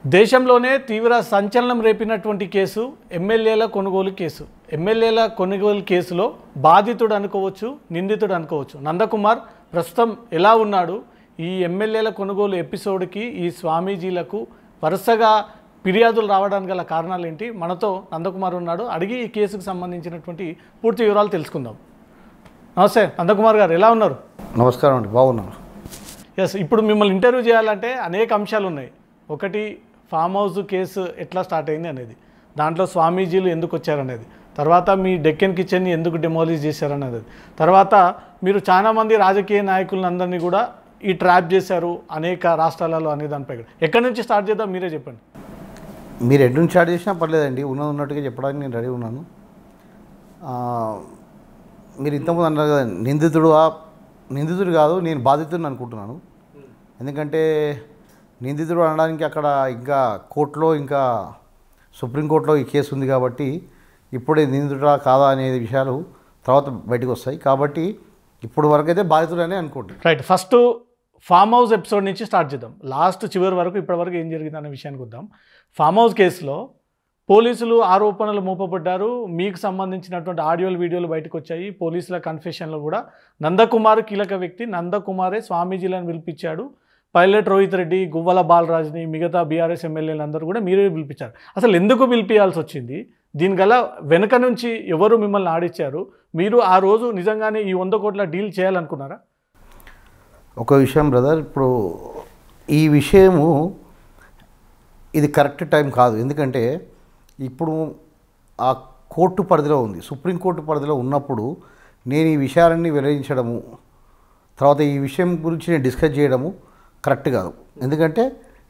దేశంలోనే తీవ్ర సంచలనం రేపినటువంటి కేసు ఎమ్మెల్యేల కొనుగోలు కేసు. ఎమ్మెల్యేల కొనుగోలు కేసులో బాధితుడు అనుకోవచ్చు, నిందితుడు అనుకోవచ్చు. నందకుమార్ ప్రస్తుతం ఎలా ఉన్నాడు? ఈ ఎమ్మెల్యేల కొనుగోలు ఎపిసోడ్కి ఈ స్వామీజీలకు వరుసగా ఫిర్యాదులు రావడానికి గల కారణాలు ఏంటి? మనతో నందకుమార్ ఉన్నాడు. అడిగి ఈ కేసుకు సంబంధించినటువంటి పూర్తి వివరాలు తెలుసుకుందాం. నమస్తే నందకుమార్ గారు, ఎలా ఉన్నారు? నమస్కారం అండి, బాగున్నాను. ఎస్, ఇప్పుడు మిమ్మల్ని ఇంటర్వ్యూ చేయాలంటే అనేక అంశాలు ఉన్నాయి. ఒకటి, ఫామ్ హౌస్ కేసు ఎట్లా స్టార్ట్ అయింది అనేది, దాంట్లో స్వామీజీలు ఎందుకు వచ్చారనేది, తర్వాత మీ డెక్కన్ కిచెన్ని ఎందుకు డెమాలిష్ చేశారనేది, తర్వాత మీరు చాలామంది రాజకీయ నాయకులందరినీ కూడా ఈ ట్రాప్ చేశారు అనేక రాష్ట్రాలలో అనే దానిపై ఎక్కడి నుంచి స్టార్ట్ చేద్దాం, మీరే చెప్పండి. మీరు ఎటు నుంచి స్టార్ట్ చేసినా పర్లేదండి, ఉన్నట్టుగా చెప్పడానికి నేను రెడీ ఉన్నాను. మీరు ఇంతకుముందు అన్నారు కదా, నిందితుడు కాదు, నేను బాధితుడిని అనుకుంటున్నాను. ఎందుకంటే నిందితుడు అనడానికి అక్కడ ఇంకా కోర్టులో, ఇంకా సుప్రీంకోర్టులో ఈ కేసు ఉంది కాబట్టి ఇప్పుడే నిందితుడా కాదా అనే విషయాలు తర్వాత బయటకు వస్తాయి. కాబట్టి ఇప్పుడు వరకైతే బాధితుడనే అనుకుంటాను. Right, first farm house episode నుంచి స్టార్ట్ చేద్దాం. లాస్ట్ చివరి వరకు ఇప్పటివరకు ఏం జరిగింది అనే విషయానికి వద్దాం. ఫామ్ హౌస్ కేసులో పోలీసులు ఆరోపణలు మోపబడ్డారు. మీకు సంబంధించినటువంటి ఆడియోలు, వీడియోలు బయటకు వచ్చాయి. పోలీసుల కన్ఫెషన్లో కూడా నందకుమార్ కీలక వ్యక్తి. నందకుమారే స్వామీజీలను పిలిపించాడు. పైలట్ రోహిత్ రెడ్డి, గువ్వల బాలరాజ్ని, మిగతా బీఆర్ఎస్ ఎమ్మెల్యేలు అందరూ కూడా మీరే పిలిపించారు. అసలు ఎందుకు పిలిపించాల్సి వచ్చింది? దీనిగల వెనక నుంచి ఎవరు మిమ్మల్ని ఆడిచ్చారు? మీరు ఆ రోజు నిజంగానే ఈ 100 కోట్ల డీల్ చేయాలనుకున్నారా? ఒక విషయం బ్రదర్, ఇప్పుడు ఈ విషయము ఇది కరెక్ట్ టైం కాదు. ఎందుకంటే ఇప్పుడు ఆ కోర్టు పరిధిలో ఉంది, సుప్రీంకోర్టు పరిధిలో ఉన్నప్పుడు నేను ఈ విషయాలన్నీ వెల్లడించడము, తర్వాత ఈ విషయం గురించి నేను డిస్కస్ చేయడము కరెక్ట్ కాదు. ఎందుకంటే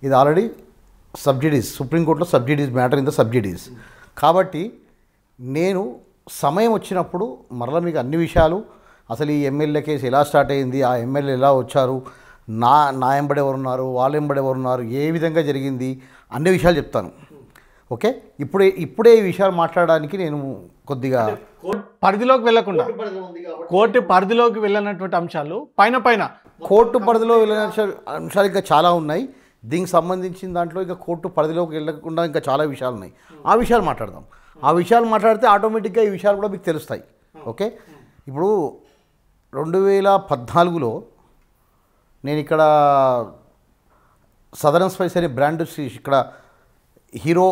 ఇది ఆల్రెడీ సబ్సిడీస్, సుప్రీంకోర్టులో subsidies matter in the subsidies. కాబట్టి నేను సమయం వచ్చినప్పుడు మరలా మీకు అన్ని విషయాలు, అసలు ఈ ఎమ్మెల్యే కేసు ఎలా స్టార్ట్ అయింది, ఆ ఎమ్మెల్యే ఎలా వచ్చారు, నా ఎంబడి ఎవరు ఉన్నారు, వాళ్ళ ఎంబడి ఎవరు ఉన్నారు, ఏ విధంగా జరిగింది, అన్ని విషయాలు చెప్తాను. ఓకే, ఇప్పుడే ఈ విషయాలు మాట్లాడడానికి నేను కొద్దిగా పరిధిలోకి వెళ్ళకుండా, కోర్టు పరిధిలోకి వెళ్ళినటువంటి అంశాలు పైన కోర్టు పరిధిలో వెళ్ళిన అంశాలు ఇంకా చాలా ఉన్నాయి. దీనికి సంబంధించిన దాంట్లో ఇంకా కోర్టు పరిధిలోకి వెళ్ళకుండా ఇంకా చాలా విషయాలు ఉన్నాయి. ఆ విషయాలు మాట్లాడదాం. ఆ విషయాలు మాట్లాడితే ఆటోమేటిక్గా ఈ విషయాలు కూడా మీకు తెలుస్తాయి. ఓకే, ఇప్పుడు 2014లో నేను ఇక్కడ సదరన్ స్పైస్ అనే బ్రాండ్ ఇక్కడ హీరో,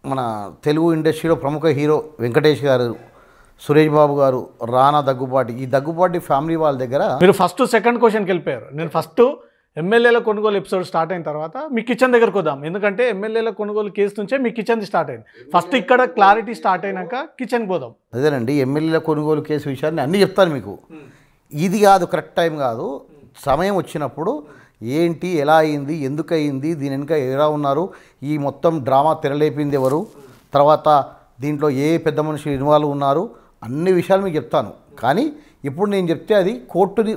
మన తెలుగు ఇండస్ట్రీలో ప్రముఖ హీరో వెంకటేష్ గారు, సురేష్ బాబు గారు, రానా దగ్గుబాటి, ఈ దగ్గుబాటి ఫ్యామిలీ వాళ్ళ దగ్గర మీరు ఫస్ట్ సెకండ్ క్వశ్చన్కి వెళ్ళిపోయారు. నేను ఫస్ట్ ఎమ్మెల్యేల కొనుగోలు ఎపిసోడ్ స్టార్ట్ అయిన తర్వాత మీ కిచెన్ దగ్గరకు వద్దాం. ఎందుకంటే ఎమ్మెల్యేల కొనుగోలు కేసు నుంచే మీ కిచెన్ది స్టార్ట్ అయింది. ఫస్ట్ ఇక్కడ క్లారిటీ స్టార్ట్ అయినాక కిచెన్కి పోదాం. అదేనండి, ఎమ్మెల్యేల కొనుగోలు కేసు విషయాన్ని అన్నీ చెప్తాను మీకు. ఇది కాదు, కరెక్ట్ టైం కాదు. సమయం వచ్చినప్పుడు ఏంటి, ఎలా అయింది, ఎందుకు అయింది, దీని వెనుక ఎలా ఉన్నారు, ఈ మొత్తం డ్రామా తెరలేపింది ఎవరు, తర్వాత దీంట్లో ఏ పెద్ద మనుషులు ఇన్వాల్వ్ ఉన్నారు, అన్ని విషయాలు మీకు చెప్తాను. కానీ ఇప్పుడు నేను చెప్తే అది కోర్టుని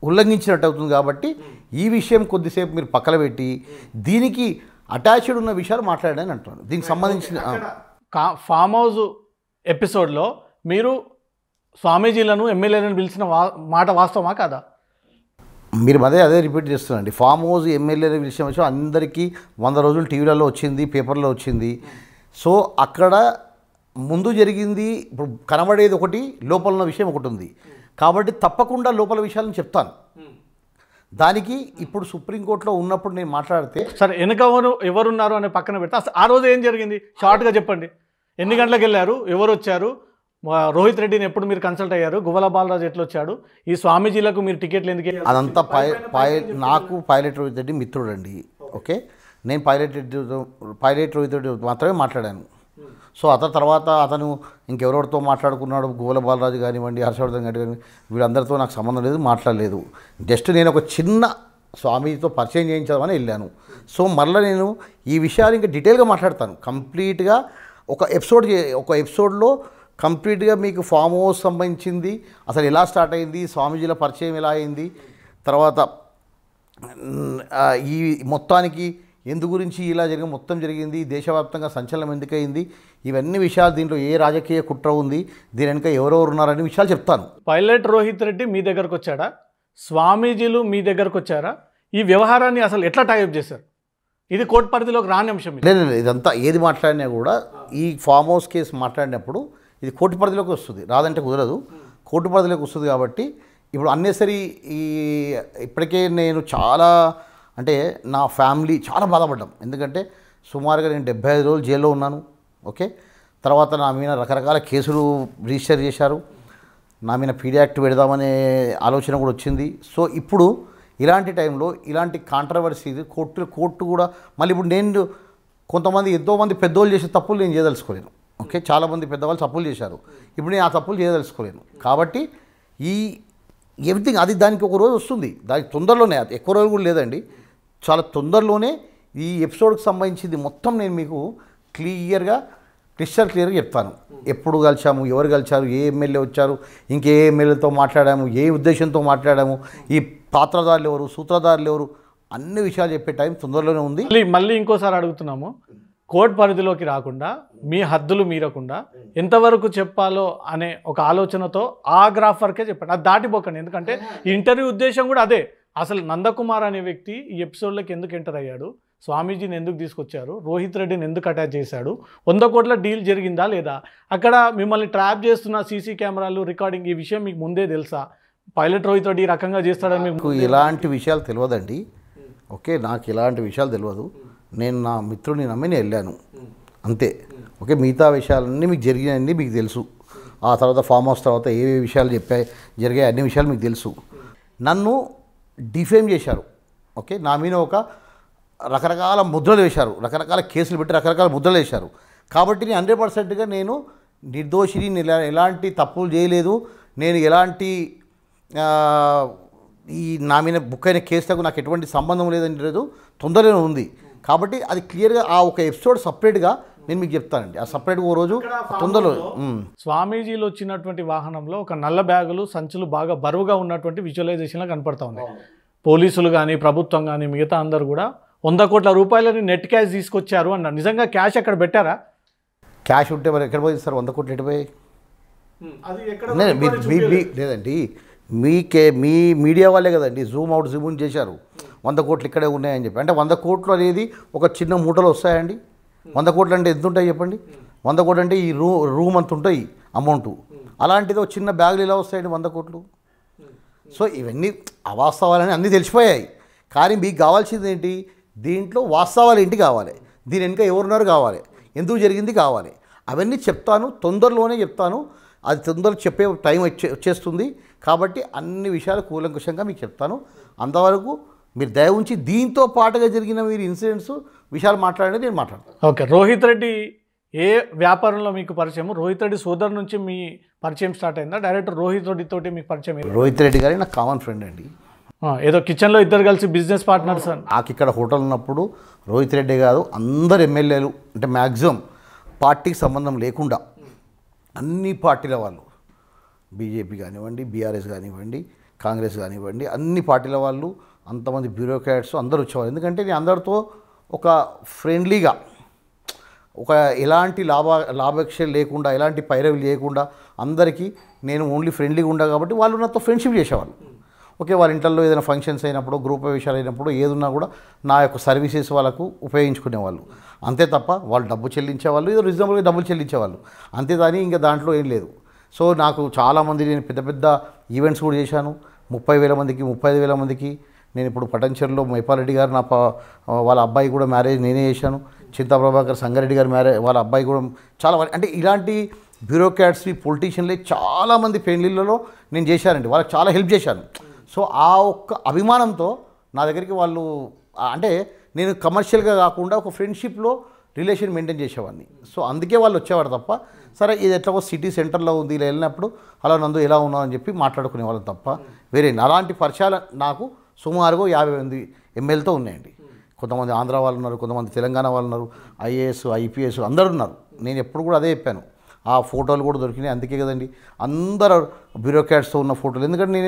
ఉల్లంఘించినట్టు అవుతుంది. కాబట్టి ఈ విషయం కొద్దిసేపు మీరు పక్కన పెట్టి దీనికి అటాచ్డ్ ఉన్న విషయాలు మాట్లాడాలని అంటున్నాను. దీనికి సంబంధించిన ఫామ్ హౌస్ ఎపిసోడ్లో మీరు స్వామీజీలను ఎమ్మెల్యేలను పిలిచిన మాట వాస్తవమా కాదా? మీరు అదే రిపీట్ చేస్తున్నారండి. ఫామ్ హౌస్ ఎమ్మెల్యేల విషయం వచ్చి అందరికీ 100 రోజులు టీవీలలో వచ్చింది, పేపర్లో వచ్చింది. సో అక్కడ ముందు జరిగింది, ఇప్పుడు కనబడేది ఒకటి, లోపల ఉన్న విషయం ఒకటి ఉంది. కాబట్టి తప్పకుండా లోపల విషయాలను చెప్తాను. దానికి ఇప్పుడు సుప్రీంకోర్టులో ఉన్నప్పుడు నేను మాట్లాడితే సరే, వెనక ఎవరున్నారు అనే పక్కన పెడితే అసలు ఆ రోజు ఏం జరిగింది షార్ట్గా చెప్పండి. ఎన్ని గంటలకు వెళ్ళారు, ఎవరు వచ్చారు, రోహిత్ రెడ్డిని ఎప్పుడు మీరు కన్సల్ట్ అయ్యారు, గువ్వల బాలరాజు ఎట్లా వచ్చాడు, ఈ స్వామీజీలకు మీరు టికెట్లు ఎందుకు? అదంతా నాకు పైలట్ రోహిత్ రెడ్డి మిత్రుడు అండి. ఓకే, నేను పైలట్ రోహిత్ రెడ్డి మాత్రమే మాట్లాడాను. సో తర్వాత అతను ఇంకెవరెవరితో మాట్లాడుకున్నాడు, గువ్వల బాలరాజు కానివ్వండి, హర్షవర్ధన్ కానివ్వండి, వీళ్ళందరితో నాకు సంబంధం లేదు, మాట్లాడలేదు. జస్ట్ నేను ఒక చిన్న స్వామీజీతో పరిచయం చేయించామని వెళ్ళాను. సో మళ్ళీ నేను ఈ విషయాలు ఇంకా డీటెయిల్గా మాట్లాడతాను. కంప్లీట్గా ఒక ఎపిసోడ్లో కంప్లీట్గా మీకు ఫామ్ హౌస్ సంబంధించింది, అసలు ఎలా స్టార్ట్ అయింది, స్వామీజీల పరిచయం ఎలా అయింది, తర్వాత ఈ మొత్తానికి ఎందు గురించి ఇలా మొత్తం జరిగింది, దేశవ్యాప్తంగా సంచలనం ఎందుకయింది, ఇవన్నీ విషయాలు, దీంట్లో ఏ రాజకీయ కుట్ర ఉంది, దీని వెనుక ఎవరెవరు ఉన్నారనే విషయాలు చెప్తాను. పైలట్ రోహిత్ రెడ్డి మీ దగ్గరకు వచ్చాడా, స్వామీజీలు మీ దగ్గరకు వచ్చారా, ఈ వ్యవహారాన్ని అసలు ఎట్లా టైప్ చేశారు? ఇది కోర్టు పరిధిలోకి రాని అంశం ఇది. లేదు ఇదంతా ఏది మాట్లాడినా కూడా ఈ ఫామ్ హౌస్ కేసు మాట్లాడినప్పుడు ఇది కోర్టు పరిధిలోకి వస్తుంది, రాదంటే కుదరదు, కోర్టు పరిధిలోకి వస్తుంది. కాబట్టి ఇప్పుడు అన్నెసరీ ఇప్పటికే నేను చాలా అంటే నా ఫ్యామిలీ చాలా బాధపడ్డాం. ఎందుకంటే సుమారుగా నేను 75 రోజులు జైల్లో ఉన్నాను. ఓకే, తర్వాత నా మీద రకరకాల కేసులు రిజిస్టర్ చేశారు, నా మీద పీడీ యాక్ట్ పెడదామనే ఆలోచన కూడా వచ్చింది. సో ఇప్పుడు ఇలాంటి టైంలో ఇలాంటి కాంట్రవర్సీ కోర్టు కూడా మళ్ళీ ఇప్పుడు నేను కొంతమంది ఎంతోమంది పెద్దోళ్ళు చేసే తప్పులు నేను చేయదలుచుకోలేను. ఓకే, చాలామంది పెద్దవాళ్ళు తప్పులు చేశారు, ఇప్పుడు నేను ఆ తప్పులు చేయదలుచుకోలేను. కాబట్టి ఈ ఎవ్రీథింగ్ అది దానికి ఒక రోజు వస్తుంది, దానికి తొందరలోనే, అది ఎక్కువ రోజులు కూడా లేదండి, చాలా తొందరలోనే ఈ ఎపిసోడ్కి సంబంధించింది మొత్తం నేను మీకు క్లియర్గా చెప్తాను. ఎప్పుడు కలిసాము, ఎవరు కలిసారు, ఏ ఎమ్మెల్యే వచ్చారు, ఇంకే ఎమ్మెల్యేతో మాట్లాడాము, ఏ ఉద్దేశంతో మాట్లాడాము, ఈ పాత్రదారులు ఎవరు, సూత్రధారులు ఎవరు, అన్ని విషయాలు చెప్పే టైం తొందరలోనే ఉంది. మళ్ళీ ఇంకోసారి అడుగుతున్నాము, కోర్టు పరిధిలోకి రాకుండా మీ హద్దులు మీరకుండా ఎంతవరకు చెప్పాలో అనే ఒక ఆలోచనతో ఆ గ్రాఫ్ వరకే చెప్పండి, అది దాటిపోకండి. ఎందుకంటే ఈ ఇంటర్వ్యూ ఉద్దేశం కూడా అదే. అసలు నందకుమార్ అనే వ్యక్తి ఈ ఎపిసోడ్లోకి ఎందుకు ఎంటర్ అయ్యాడు, స్వామీజీని ఎందుకు తీసుకొచ్చారు, రోహిత్ రెడ్డిని ఎందుకు అటాచ్ చేశాడు, 100 కోట్ల డీల్ జరిగిందా లేదా, అక్కడ మిమ్మల్ని ట్రాప్ చేస్తున్న సీసీ కెమెరాలు రికార్డింగ్, ఈ విషయం మీకు ముందే తెలుసా, పైలట్ రోహిత్ రెడ్డి ఈ రకంగా చేస్తాడని మీకు ఇలాంటి విషయాలు తెలియదండి. ఓకే, నాకు ఇలాంటి విషయాలు తెలియదు, నేను నా మిత్రుడిని నమ్మి నేను వెళ్ళాను అంతే. ఓకే, మిగతా విషయాలన్నీ మీకు జరిగినవన్నీ మీకు తెలుసు. ఆ తర్వాత ఫామ్ హౌస్ తర్వాత ఏ విషయాలు జరిగాయి అన్ని విషయాలు మీకు తెలుసు. నన్ను డిఫేమ్ చేశారు. ఓకే, నా మీద ఒక రకరకాల ముద్రలు వేశారు, రకరకాల కేసులు పెట్టి రకరకాల ముద్రలు వేశారు. కాబట్టి నేను 100%గా నేను నిర్దోషిని, ఎలాంటి తప్పులు చేయలేదు, నేను ఎలాంటి ఈ నా మీద బుక్ అయిన కేసులకు నాకు ఎటువంటి సంబంధం లేదని లేదు, తొందరగానే ఉంది. కాబట్టి అది క్లియర్గా ఆ ఒక ఎపిసోడ్ సపరేట్గా నేను మీకు చెప్తానండి, ఆ సపరేట్గా ఓ రోజు తొందరలో. స్వామీజీలు వచ్చినటువంటి వాహనంలో ఒక నల్ల బ్యాగులు, సంచులు బాగా బరువుగా ఉన్నటువంటి విజువలైజేషన్లో కనపడతా ఉంది. పోలీసులు కానీ ప్రభుత్వం కానీ మిగతా అందరూ కూడా 100 కోట్ల రూపాయలని నెట్ క్యాష్ తీసుకొచ్చారు అన్నారు. నిజంగా క్యాష్ అక్కడ పెట్టారా? క్యాష్ ఉంటే మరి ఎక్కడ పోయింది సార్? 100 కోట్లు ఎటు పోయాయి? లేదండి, మీ మీడియా వాళ్ళే కదండి జూమ్ అవుట్ జూమ్ ఇన్ చేశారు, 100 కోట్లు ఇక్కడే ఉన్నాయని చెప్పి. అంటే 100 కోట్లు అనేది ఒక చిన్న మూటలో వస్తాయండి? 100 కోట్లు అంటే ఎంత ఉంటాయి చెప్పండి? 100 కోట్లు అంటే ఈ రూమ్ అంత ఉంటాయి అమౌంట్, అలాంటిది ఒక చిన్న బ్యాగులు ఎలా వస్తాయండి 100 కోట్లు? సో ఇవన్నీ అవాస్తవాలని అన్నీ తెలిసిపోయాయి. కానీ మీకు కావాల్సింది ఏంటి? దీంట్లో వాస్తవాలు ఏంటి కావాలి, దీని వెనుక ఎవరున్నారు కావాలి, ఎందుకు జరిగింది కావాలి. అవన్నీ చెప్తాను, తొందరలోనే చెప్తాను. అది తొందరగా చెప్పే టైం వచ్చేస్తుంది. కాబట్టి అన్ని విషయాలు కూలంకుషంగా మీకు చెప్తాను. అంతవరకు మీరు దయ ఉంచి దీంతో పాటుగా జరిగిన మీరు ఇన్సిడెంట్స్ విషయాలు మాట్లాడండి, నేను మాట్లాడతాను. ఓకే, రోహిత్ రెడ్డి ఏ వ్యాపారంలో మీకు పరిచయం? రోహిత్ రెడ్డి సోదరు నుంచి మీ పరిచయం స్టార్ట్ అయిందా, డైరెక్ట్ రోహిత్ రెడ్డి తోటి మీకు పరిచయం? రోహిత్ రెడ్డి గారి నాకు కామన్ ఫ్రెండ్ అండి. ఏదో కిచెన్లో ఇద్దరు కలిసి బిజినెస్ పార్ట్నర్స్ అని. నాకు ఇక్కడ హోటల్ ఉన్నప్పుడు రోహిత్ రెడ్డి కాదు, అందరు ఎమ్మెల్యేలు అంటే మ్యాక్సిమం పార్టీకి సంబంధం లేకుండా అన్ని పార్టీల వాళ్ళు, బీజేపీ కానివ్వండి, బీఆర్ఎస్ కానివ్వండి, కాంగ్రెస్ కానివ్వండి, అన్ని పార్టీల వాళ్ళు, అంతమంది బ్యూరోక్రాట్స్ అందరూ వచ్చేవాళ్ళు. ఎందుకంటే నేను అందరితో ఒక ఫ్రెండ్లీగా, ఒక ఎలాంటి లాభాపేక్ష లేకుండా, ఎలాంటి పైరవి లేకుండా అందరికీ నేను ఓన్లీ ఫ్రెండ్లీగా ఉండా కాబట్టి వాళ్ళు నాతో ఫ్రెండ్షిప్ చేసేవాళ్ళు. ఓకే, వాళ్ళ ఇంట్లో ఏదైనా ఫంక్షన్స్ అయినప్పుడు, గ్రూప్ విషయాలు అయినప్పుడు ఏదున్నా కూడా నా యొక్క సర్వీసెస్ వాళ్ళకు ఉపయోగించుకునేవాళ్ళు. అంతే తప్ప వాళ్ళు డబ్బు చెల్లించేవాళ్ళు, ఏదో రీజనబుల్గా డబ్బులు చెల్లించేవాళ్ళు, అంతే కానీ ఇంకా దాంట్లో ఏం లేదు. సో నాకు చాలామంది, నేను పెద్ద పెద్ద ఈవెంట్స్ కూడా చేశాను. 30,000 మందికి, 35,000 మందికి. నేను ఇప్పుడు పటంచెరులో మైపాలరెడ్డి గారు వాళ్ళ అబ్బాయి కూడా మ్యారేజ్ నేనే చేశాను. చింతా ప్రభాకర్ సంగారెడ్డి గారు మ్యారేజ్, వాళ్ళ అబ్బాయి కూడా చాలా, అంటే ఇలాంటి బ్యూరోక్రాట్స్, పొలిటీషియన్లే చాలామంది పెళ్ళిళ్ళలో నేను చేశానండి, వాళ్ళకి చాలా హెల్ప్ చేశాను. సో ఆ ఒక్క అభిమానంతో నా దగ్గరికి వాళ్ళు, అంటే నేను కమర్షియల్గా కాకుండా ఒక ఫ్రెండ్షిప్లో రిలేషన్ మెయింటైన్ చేసేవాడిని. సో అందుకే వాళ్ళు వచ్చేవాడు తప్ప, సరే ఇది ఎట్లా సిటీ సెంటర్లో ఉంది, ఇలా వెళ్ళినప్పుడు అలా నందు ఎలా ఉన్నావు అని చెప్పి మాట్లాడుకునే వాళ్ళం తప్ప వేరే అలాంటి పరిచయాలు నాకు సుమారుగా 50 మంది ఎమ్మెల్యేతో ఉన్నాయండి. కొంతమంది ఆంధ్ర వాళ్ళు ఉన్నారు, కొంతమంది తెలంగాణ వాళ్ళు ఉన్నారు, ఐఏఎస్, ఐపీఎస్ అందరూ ఉన్నారు. నేను ఎప్పుడు కూడా అదే చెప్పాను, ఆ ఫోటోలు కూడా దొరికినాయి. అందుకే కదండి అందరూ బ్యూరోక్రాట్స్తో ఉన్న ఫోటోలు. ఎందుకంటే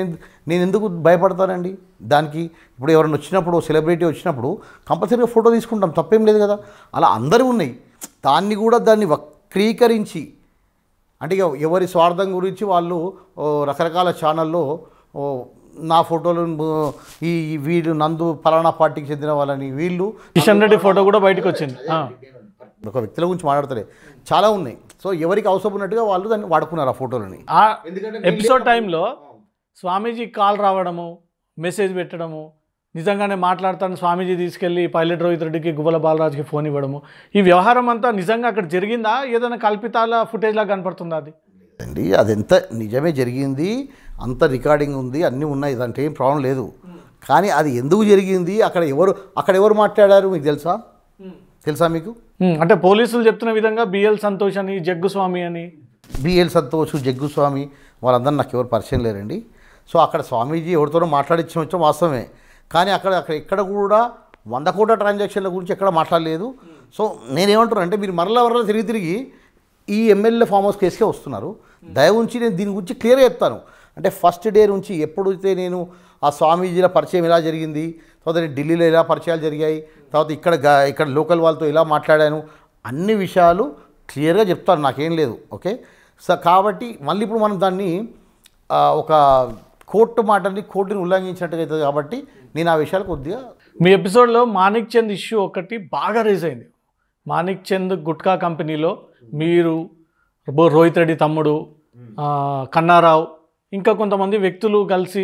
నేను ఎందుకు భయపడతానండి దానికి? ఇప్పుడు ఎవరైనా వచ్చినప్పుడు, సెలబ్రిటీ వచ్చినప్పుడు కంపల్సరీగా ఫోటో తీసుకుంటాం, తప్పేం లేదు కదా. అలా అందరూ ఉన్నాయి. దాన్ని వక్రీకరించి, అంటే ఎవరి స్వార్థం గురించి వాళ్ళు రకరకాల ఛానల్లో నా ఫోటోలు ఈ వీళ్ళు నందు ఫలానా పార్టీకి చెందిన వాళ్ళని వీళ్ళు కిషన్ రెడ్డి ఫోటో కూడా బయటకు వచ్చింది. ఒక వ్యక్తుల గురించి మాట్లాడతారే చాలా ఉన్నాయి. సో ఎవరికి అవసరం ఉన్నట్టుగా వాళ్ళు దాన్ని వాడుకున్నారు ఆ ఫోటోలని. ఆ ఎపిసోడ్ టైంలో స్వామీజీ కాల్ రావడము, మెసేజ్ పెట్టడము, నిజంగానే మాట్లాడతాను స్వామీజీ తీసుకెళ్ళి పైలట్ రోహిత్ రెడ్డికి గువ్వల బాలరాజుకి ఫోన్ ఇవ్వడము, ఈ వ్యవహారం అంతా నిజంగా అక్కడ జరిగిందా, ఏదైనా కల్పితాల ఫుటేజ్ లాగా కనపడుతుందా? అది అండి అదెంత నిజమే జరిగింది, అంత రికార్డింగ్ ఉంది, అన్నీ ఉన్నాయి, దాంట్లో ఏం ప్రాబ్లం లేదు. కానీ అది ఎందుకు జరిగింది, అక్కడ ఎవరు మాట్లాడారు మీకు తెలుసా మీకు? అంటే పోలీసులు చెప్తున్న విధంగా బిఎల్ సంతోష్ అని, జగ్గుస్వామి అని, బిఎల్ సంతోష్, జగ్గుస్వామి వాళ్ళందరూ నాకు ఎవరు పరిచయం లేరండి. సో అక్కడ స్వామీజీ ఎవరితోనో మాట్లాడించడం వాస్తవమే, కానీ అక్కడ ఎక్కడ కూడా 100 కోట్ల ట్రాన్సాక్షన్ల గురించి ఎక్కడ మాట్లాడలేదు. సో నేనేమంటున్నాను అంటే మీరు మరలా తిరిగి ఈ ఎమ్మెల్యే ఫామ్ హౌస్ కేసుకే వస్తున్నారు. దయ ఉంచి నేను దీని గురించి క్లియర్గా చెప్తాను. అంటే ఫస్ట్ డే నుంచి ఎప్పుడైతే నేను ఆ స్వామీజీల పరిచయం ఎలా జరిగింది, తర్వాత నేను ఢిల్లీలో ఎలా పరిచయాలు జరిగాయి, తర్వాత ఇక్కడ లోకల్ వాళ్ళతో ఎలా మాట్లాడాను, అన్ని విషయాలు క్లియర్గా చెప్తాను, నాకేం లేదు. ఓకే. సో కాబట్టి మళ్ళీ ఇప్పుడు మనం దాన్ని ఒక కోర్టుని ఉల్లంఘించినట్టుగా అవుతుంది. కాబట్టి నేను ఆ విషయాలు కొద్దిగా మీ ఎపిసోడ్లో మాణిక్ చంద్ ఇష్యూ ఒకటి బాగా రేజ్ అయింది. మాణిక్ చంద్ గుట్కా కంపెనీలో మీరు, రోహిత్ రెడ్డి తమ్ముడు, కన్నారావు, ఇంకా కొంతమంది వ్యక్తులు కలిసి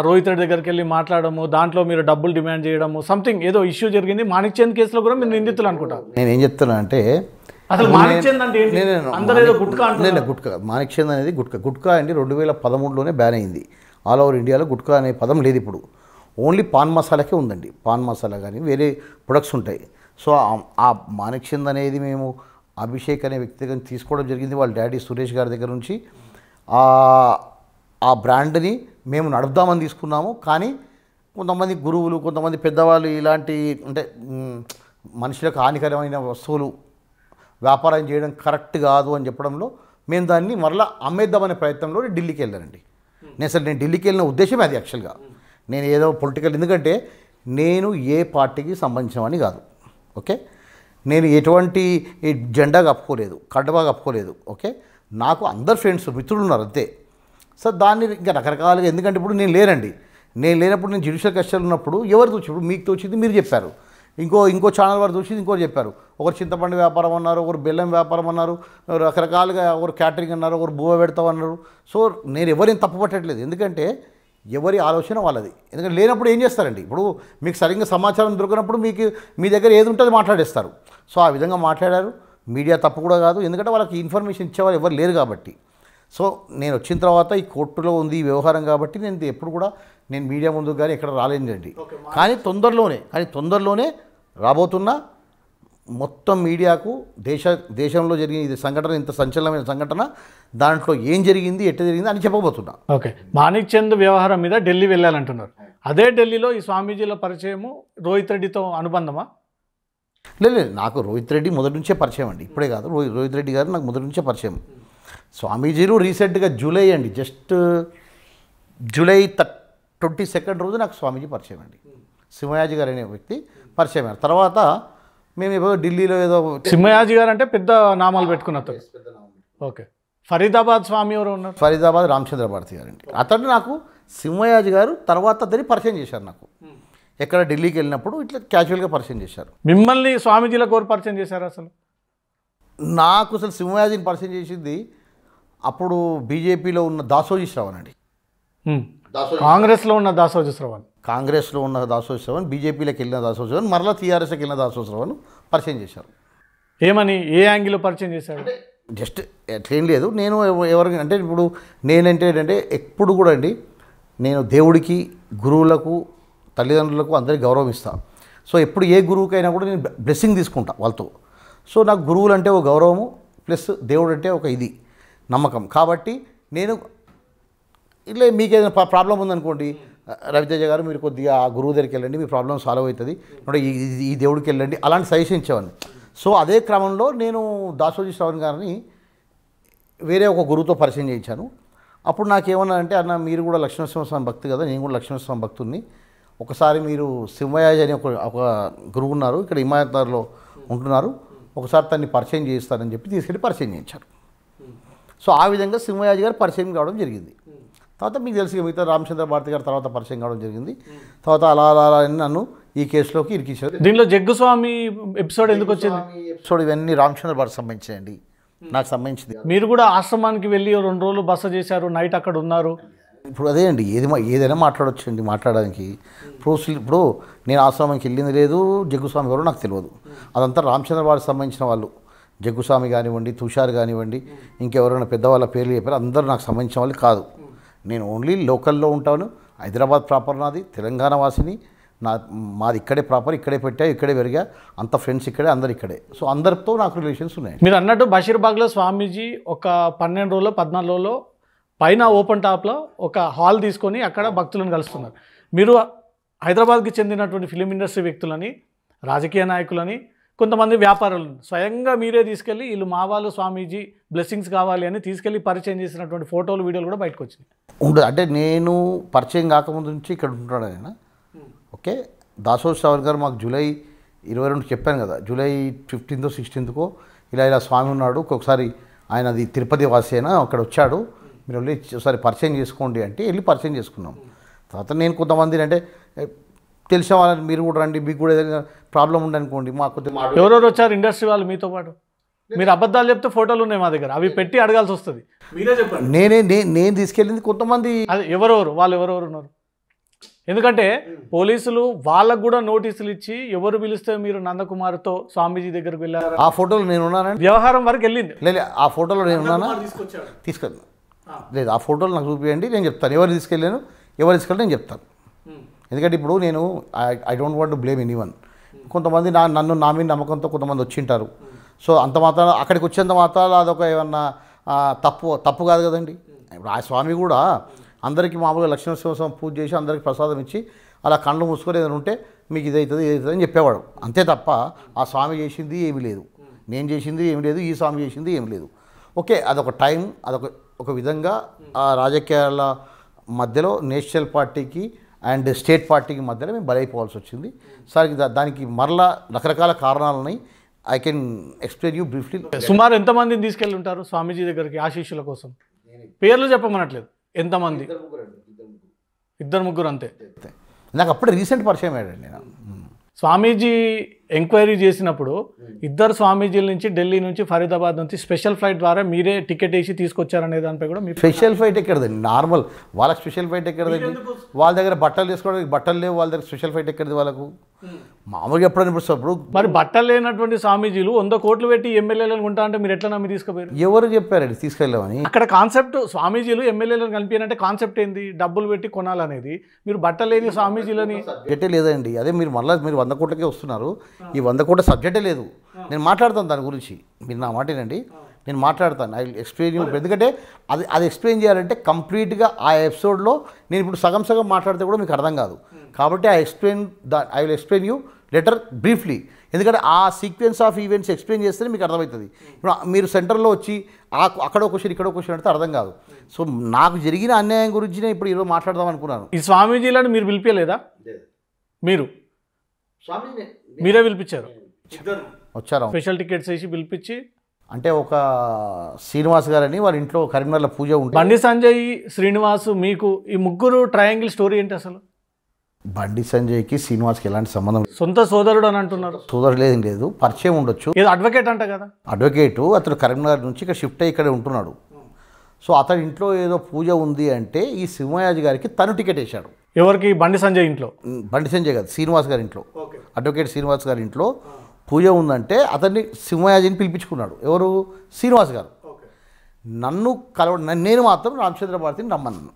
రోహిత్ రెడ్డి దగ్గరికి వెళ్ళి మాట్లాడము, దాంట్లో మీరు డబ్బులు డిమాండ్ చేయడము, సంథింగ్ ఏదో ఇష్యూ జరిగింది. మాణిక్ చంద్ కేసులో కూడా మీరు నిందితులు అనుకుంటా. నేను ఏం చెప్తున్నా అంటే అసలు మాణిక్ చంద్ అంటే అందరూ ఏదో గుట్కా అంటే గుట్కా, మాణిక్ చంద్ అనేది గుట్కా అండి 2013లోనే బ్యాన్ అయింది. ఆల్ ఓవర్ ఇండియాలో గుట్కా అనే పదం లేదు ఇప్పుడు, ఓన్లీ పాన్ మసాలాకే ఉందండి. పాన్ మసాలా కానీ వేరే ప్రొడక్ట్స్ ఉంటాయి. సో ఆ మాణిక్ చంద్ అనేది మేము అభిషేక్ అనే వ్యక్తి దగ్గర తీసుకోవడం జరిగింది, వాళ్ళ డాడీ సురేష్ గారి దగ్గర నుంచి. ఆ బ్రాండ్ని మేము నడుపుదామని తీసుకున్నాము. కానీ కొంతమంది గురువులు, కొంతమంది పెద్దవాళ్ళు ఇలాంటి అంటే మనుషులకు హానికరమైన వస్తువులు వ్యాపారం చేయడం కరెక్ట్ కాదు అని చెప్పడంలో మేము దాన్ని మరలా అమ్మేద్దామనే ప్రయత్నంలో ఢిల్లీకి వెళ్ళానండి. నేను ఢిల్లీకి వెళ్ళిన ఉద్దేశమే అది యాక్చువల్గా. నేను ఏదో పొలిటికల్, ఎందుకంటే నేను ఏ పార్టీకి సంబంధించినవని కాదు. ఓకే. నేను ఎటువంటి జెండా కప్పుకోలేదు, కండువా కప్పుకోలేదు. ఓకే. నాకు అందరు ఫ్రెండ్స్, మిత్రులు ఉన్నారు అంతే. సో దాన్ని ఇంకా రకరకాలుగా, ఎందుకంటే ఇప్పుడు నేను లేనప్పుడు నేను జ్యుడిషియల్ కస్టడీలో ఉన్నప్పుడు ఎవరు తోచి, ఇప్పుడు మీకు తోచింది మీరు చెప్పారు, ఇంకో ఛానల్ వారు చూసి ఇంకోటి చెప్పారు, ఒకరు చింతపండు వ్యాపారం అన్నారు, ఒకరు బెల్లం వ్యాపారం అన్నారు, రకరకాలుగా ఒకరు క్యాటరింగ్ అన్నారు, ఒకరు బువ్వ పెడతామన్నారు. సో నేను ఎవరిని తప్పు పట్టట్లేదు, ఎందుకంటే ఎవరి ఆలోచన వాళ్ళది. ఎందుకంటే లేనప్పుడు ఏం చేస్తారండి, ఇప్పుడు మీకు సరిగ్గా సమాచారం దొరికినప్పుడు మీ దగ్గర ఏది ఉంటుందో మాట్లాడేస్తారు. సో ఆ విధంగా మాట్లాడారు. మీడియా తప్పు కూడా కాదు, ఎందుకంటే వాళ్ళకి ఇన్ఫర్మేషన్ ఇచ్చేవాళ్ళు ఎవరు లేరు కాబట్టి. సో నేను వచ్చిన తర్వాత ఈ కోర్టులో ఉంది ఈ వ్యవహారం కాబట్టి నేను ఎప్పుడు కూడా నేను మీడియా ముందుకు కానీ ఎక్కడ రాలేదండి. కానీ తొందరలోనే రాబోతున్నా మొత్తం మీడియాకు దేశంలో జరిగిన ఇది సంఘటన, ఇంత సంచలనమైన సంఘటన, దాంట్లో ఏం జరిగింది, ఎట్లా జరిగింది అని చెప్పబోతున్నా. ఓకే. మాణిక్ చంద్ వ్యవహారం మీద ఢిల్లీ వెళ్ళాలంటున్నారు. అదే ఢిల్లీలో ఈ స్వామీజీల పరిచయము రోహిత్ రెడ్డితో అనుబంధమా? లేదు, నాకు రోహిత్ రెడ్డి మొదటి నుంచే పరిచయం అండి, ఇప్పుడే కాదు. రోహిత్ రెడ్డి గారు నాకు మొదటి నుంచే పరిచయం. స్వామీజీలు రీసెంట్గా జూలై జూలై 22 రోజు నాకు స్వామీజీ పరిచయం అండి. సింహయాజీ గారు అనే వ్యక్తి పరిచయం అయ్యారు. తర్వాత మేము ఏదో ఢిల్లీలో ఏదో సింహయాజీ గారు అంటే పెద్ద నామాలు పెట్టుకున్నారు. ఓకే. ఫరీదాబాద్ స్వామి ఎవరు ఉన్నారు? ఫరీదాబాద్ రామచంద్ర భారతి గారు అండి. అతను నాకు సింహయాజీ గారు తర్వాత అతన్ని పరిచయం చేశారు. నాకు ఎక్కడ ఢిల్లీకి వెళ్ళినప్పుడు ఇట్లా క్యాజువల్గా పరిచయం చేశారు. మిమ్మల్ని స్వామీజీల కోరు పరిచయం చేశారు? అసలు నాకు అసలు సింహయాజీని పరిచయం చేసింది అప్పుడు బీజేపీలో ఉన్న దాసోజీ శ్రవణ్ అండి. కాంగ్రెస్లో ఉన్న దాసోజీ శ్రవణ్, బీజేపీలోకి వెళ్ళిన దాసోజీ శ్రవణ్, మరలా టీఆర్ఎస్కి వెళ్ళిన దాసోజీ శ్రవణ్ పరిచయం చేశారు. ఏమని, ఏ యాంగిల్లో పరిచయం చేశారు? జస్ట్ ఎట్లేం లేదు, నేను ఎవరికి అంటే ఇప్పుడు ఏంటంటే ఎప్పుడు కూడా అండి నేను దేవుడికి, గురువులకు, తల్లిదండ్రులకు అందరికీ గౌరవం ఇస్తాను. సో ఎప్పుడు ఏ గురువుకైనా కూడా నేను బ్లెస్సింగ్ తీసుకుంటా వాళ్ళతో. సో నాకు గురువులు అంటే ఒక గౌరవము, ప్లస్ దేవుడు అంటే ఒక ఇది నమ్మకం. కాబట్టి నేను ఇట్లా మీకు ఏదైనా ప్రాబ్లం ఉందనుకోండి, రవితేజ గారు మీరు కొద్దిగా ఆ గురువు దగ్గరికి వెళ్ళండి, మీ ప్రాబ్లం సాల్వ్ అవుతుంది, ఈ దేవుడికి వెళ్ళండి, అలాంటి సజెషన్ ఇచ్చేవాడిని. సో అదే క్రమంలో నేను దాసోజీ శ్రవణ్ గారిని వేరే ఒక గురువుతో పరిచయం చేయించాను. అప్పుడు నాకేమన్నా అంటే, అన్న మీరు కూడా లక్ష్మీనరసింహస్వామి భక్తి కదా, నేను కూడా లక్ష్మీనరసింహస్వామి భక్తుడిని, ఒకసారి మీరు సింహయాజీ అని ఒక గురువు ఉన్నారు, ఇక్కడ హిమాయత్నగర్లో ఉంటున్నారు, ఒకసారి తన్ని పరిచయం చేయిస్తారని చెప్పి తీసుకెళ్ళి పరిచయం చేయించారు. సో ఆ విధంగా సింహయాజీ గారు పరిచయం కావడం జరిగింది. తర్వాత మీకు తెలిసి మిగతా రామచంద్ర భారతి గారు తర్వాత పరిచయం కావడం జరిగింది. తర్వాత అలా అలా అలా అని నన్ను ఈ కేసులోకి ఇరికించారు. దీనిలో జగ్గుస్వామి ఎపిసోడ్ ఎందుకు వచ్చింది? ఎపిసోడ్ ఇవన్నీ రామచంద్ర భారతి సంబంధించినండి, నాకు సంబంధించింది. మీరు కూడా ఆశ్రమానికి వెళ్ళి 2 రోజులు బస చేశారు, నైట్ అక్కడ ఉన్నారు. ఇప్పుడు అదే అండి, ఏదైనా మాట్లాడవచ్చు అండి మాట్లాడడానికి. ఇప్పుడు నేను ఆశ్రమానికి వెళ్ళింది లేదు, జగ్గుస్వామి ఎవరో నాకు తెలియదు. అదంతా రామచంద్ర భారతికి సంబంధించిన వాళ్ళు, జగ్గుస్వామి కానివ్వండి, తుషార్ కానివ్వండి, ఇంకెవరైనా పెద్దవాళ్ళ పేర్లు చెప్పారు, అందరూ నాకు సంబంధించిన వాళ్ళు కాదు. నేను ఓన్లీ లోకల్లో ఉంటాను. హైదరాబాద్ ప్రాపర్ నాది, తెలంగాణ వాసిని, మాది ఇక్కడే ప్రాపర్, ఇక్కడే పెట్టా, ఇక్కడే పెరిగా, అంత ఫ్రెండ్స్ ఇక్కడే, అందరు ఇక్కడే. సో అందరితో నాకు రిలేషన్స్ ఉన్నాయి. మీరు అన్నట్టు బషీర్బాగ్లో స్వామీజీ ఒక 12 రోజులు 14 రోజులు పైన ఓపెన్ టాప్లో ఒక హాల్ తీసుకొని అక్కడ భక్తులను కలుస్తున్నారు. మీరు హైదరాబాద్కి చెందినటువంటి ఫిలిం ఇండస్ట్రీ వ్యక్తులని, రాజకీయ నాయకులని, కొంతమంది వ్యాపారులను స్వయంగా మీరే తీసుకెళ్ళి వీళ్ళు మా వాళ్ళు స్వామీజీ బ్లెస్సింగ్స్ కావాలి అని తీసుకెళ్ళి పరిచయం చేసినటువంటి ఫోటోలు, వీడియోలు కూడా బయటకు వచ్చినాయి. ఉండదు అంటే నేను పరిచయం కాకముందు నుంచి ఇక్కడ ఉంటున్నాడు ఆయన. ఓకే, దాసోత్సవ్ గారు మాకు జూలై 22 చెప్పాను కదా, జూలై 15th 16th ఇలా స్వామి ఉన్నాడు, ఒకసారి ఆయనది తిరుపతి వాసి అయినా అక్కడ వచ్చాడు, మీరు వెళ్ళి ఒకసారి పరిచయం చేసుకోండి అంటే వెళ్ళి పరిచయం చేసుకున్నాం. తర్వాత నేను కొంతమంది అంటే తెలిసిన వాళ్ళని మీరు కూడా రండి, మీకు కూడా ఏదైనా ప్రాబ్లం ఉండనుకోండి, మాకు ఎవరెవరు వచ్చారు ఇండస్ట్రీ వాళ్ళు మీతో పాటు? మీరు అబద్ధాలు చెప్తే ఫోటోలు ఉన్నాయి మా దగ్గర, అవి పెట్టి అడగాల్సి వస్తుంది. మీరే చెప్పండి. నేను తీసుకెళ్ళింది కొంతమంది. అది ఎవరెవరు, వాళ్ళు ఎవరెవరు ఉన్నారు? ఎందుకంటే పోలీసులు వాళ్ళకు కూడా నోటీసులు ఇచ్చి ఎవరు పిలిస్తే మీరు నందకుమార్తో స్వామీజీ దగ్గరకు వెళ్ళారు, ఆ ఫోటోలో నేను ఉన్నానండి. వ్యవహారం వరకు వెళ్ళింది. లేదు, ఆ ఫోటోలో నేను ఉన్నానా? తీసుకెళ్ళి లేదు, ఆ ఫోటోలు నాకు చూపించండి, నేను చెప్తాను ఎవరు తీసుకెళ్ళాను, ఎవరు తీసుకెళ్ళి నేను చెప్తాను. ఎందుకంటే ఇప్పుడు నేను I don't want to blame anyone. కొంతమంది నన్ను నా మీద నమ్మకంతో కొంతమంది వచ్చింటారు. సో అంత మాత్రం అక్కడికి వచ్చేంత మాత్రాలు అదొక ఏమన్నా తప్పు కాదు కదండి. ఇప్పుడు ఆ స్వామి కూడా అందరికీ మామూలుగా లక్ష్మీనరసింహస్వామి పూజ చేసి అందరికీ ప్రసాదం ఇచ్చి అలా కళ్ళు మూసుకొని ఏదైనా ఉంటే మీకు ఇదవుతుంది అని చెప్పేవాడు, అంతే తప్ప ఆ స్వామి చేసింది ఏమీ లేదు, నేను చేసింది ఏమి లేదు, ఈ స్వామి చేసింది ఏమి లేదు. ఓకే, అదొక టైం, ఒక విధంగా ఆ రాజకీయాల మధ్యలో నేషనల్ పార్టీకి అండ్ స్టేట్ పార్టీకి మధ్యలో మేము బలైపోవాల్సి వచ్చింది. సరే, దానికి మరలా రకరకాల కారణాలు ఉన్నాయి. I can explain you briefly. సుమారు ఎంతమందిని తీసుకెళ్ళి ఉంటారు స్వామీజీ దగ్గరికి ఆశీస్సుల కోసం? పేర్లు చెప్పమనట్లేదు, ఎంతమంది? 2-3 అంతే. నాకు అప్పుడే రీసెంట్ పరిచయం అయ్యాడండి నేను. స్వామీజీ ఎంక్వైరీ చేసినప్పుడు 2 స్వామీజీల నుంచి ఢిల్లీ నుంచి ఫరీదాబాద్ నుంచి స్పెషల్ ఫ్లైట్ ద్వారా మీరే టికెట్ వేసి తీసుకొచ్చారనే దానిపై కూడా మీ స్పెషల్ ఫ్లైట్ ఎక్కడదండి, నార్మల్ వాళ్ళకి స్పెషల్ ఫ్లైట్ ఎక్కడదండి. వాళ్ళ దగ్గర బట్టలు తీసుకోవడానికి బట్టలు లేవు, వాళ్ళ దగ్గర స్పెషల్ ఫ్లైట్ ఎక్కడది వాళ్ళకు? మామూలుగా ఎప్పుడైనా ఇప్పుడు మరి బట్టలు లేనటువంటి స్వామీజీలు 100 కోట్లు పెట్టి ఎమ్మెల్యేలను ఉంటా అంటే మీరు ఎట్లా నమ్మి తీసుకుపోయారు? ఎవరు చెప్పారండి తీసుకెళ్ళామని? అక్కడ కాన్సెప్ట్ స్వామీజీలు ఎమ్మెల్యేలను కలిపినంటే కాన్సెప్ట్ ఏంది? డబ్బులు పెట్టి కొనాలనేది. మీరు బట్టలు లేని స్వామీజీలని సబ్జెక్టే లేదండి. అదే మీరు 100 కోట్లకే వస్తున్నారు, ఈ 100 కోట్ల సబ్జెక్టే లేదు. నేను మాట్లాడతాను దాని గురించి, మీరు నా మాటేనండి, నేను మాట్లాడతాను. I will explain you. ఎందుకంటే అది ఎక్స్ప్లెయిన్ చేయాలంటే కంప్లీట్గా ఆ ఎపిసోడ్లో నేను ఇప్పుడు సగం మాట్లాడితే కూడా మీకు అర్థం కాదు. కాబట్టి I will explain you letter briefly. ఎందుకంటే ఆ సీక్వెన్స్ ఆఫ్ ఈవెంట్స్ ఎక్స్ప్లెయిన్ చేస్తేనే మీకు అర్థమవుతుంది. ఇప్పుడు మీరు సెంటర్లో వచ్చి అక్కడో క్వశ్చన్ ఇక్కడో క్వశ్చన్ అంటే అర్థం కాదు. సో నాకు జరిగిన అన్యాయం గురించి నేను ఇప్పుడు ఈరోజు మాట్లాడదాం అనుకున్నాను. ఈ స్వామీజీలను మీరు పిలిపించలేదా? మీరే పిలిపించారు, వచ్చారు స్పెషల్ టికెట్స్ వేసి పిలిపించి. అంటే ఒక శ్రీనివాస్ గారని వాళ్ళ ఇంట్లో కరీంనగర్లో పూజ ఉంటుంది. బండి సంజయ్, శ్రీనివాస్, మీకు ఈ ముగ్గురు ట్రయాంగిల్ స్టోరీ ఏంటి అసలు? బండి సంజయ్కి శ్రీనివాస్కి ఎలాంటి సంబంధం? సొంత సోదరుడు అని అంటున్నారు. సోదరుడు లేదు, పరిచయం ఉండొచ్చు. ఏదో అడ్వకేట్ అంట కదా? అడ్వకేటు, అతను కరీంనగర్ నుంచి ఇక్కడ షిఫ్ట్ అయ్యి ఇక్కడే ఉంటున్నాడు. సో అతని ఇంట్లో ఏదో పూజ ఉంది అంటే ఈ సింహయాజి గారికి తను టికెట్ వేశాడు. ఎవరికి? బండి సంజయ్ ఇంట్లో. బండి సంజయ్ కాదు, శ్రీనివాస్ గారి ఇంట్లో, అడ్వకేట్ శ్రీనివాస్ గారి ఇంట్లో పూజ ఉందంటే అతన్ని సింహయాజిని పిలిపించుకున్నాడు. ఎవరు? శ్రీనివాస్ గారు. నన్ను నేను మాత్రం రామచంద్ర భారతిని రమ్మన్నాను,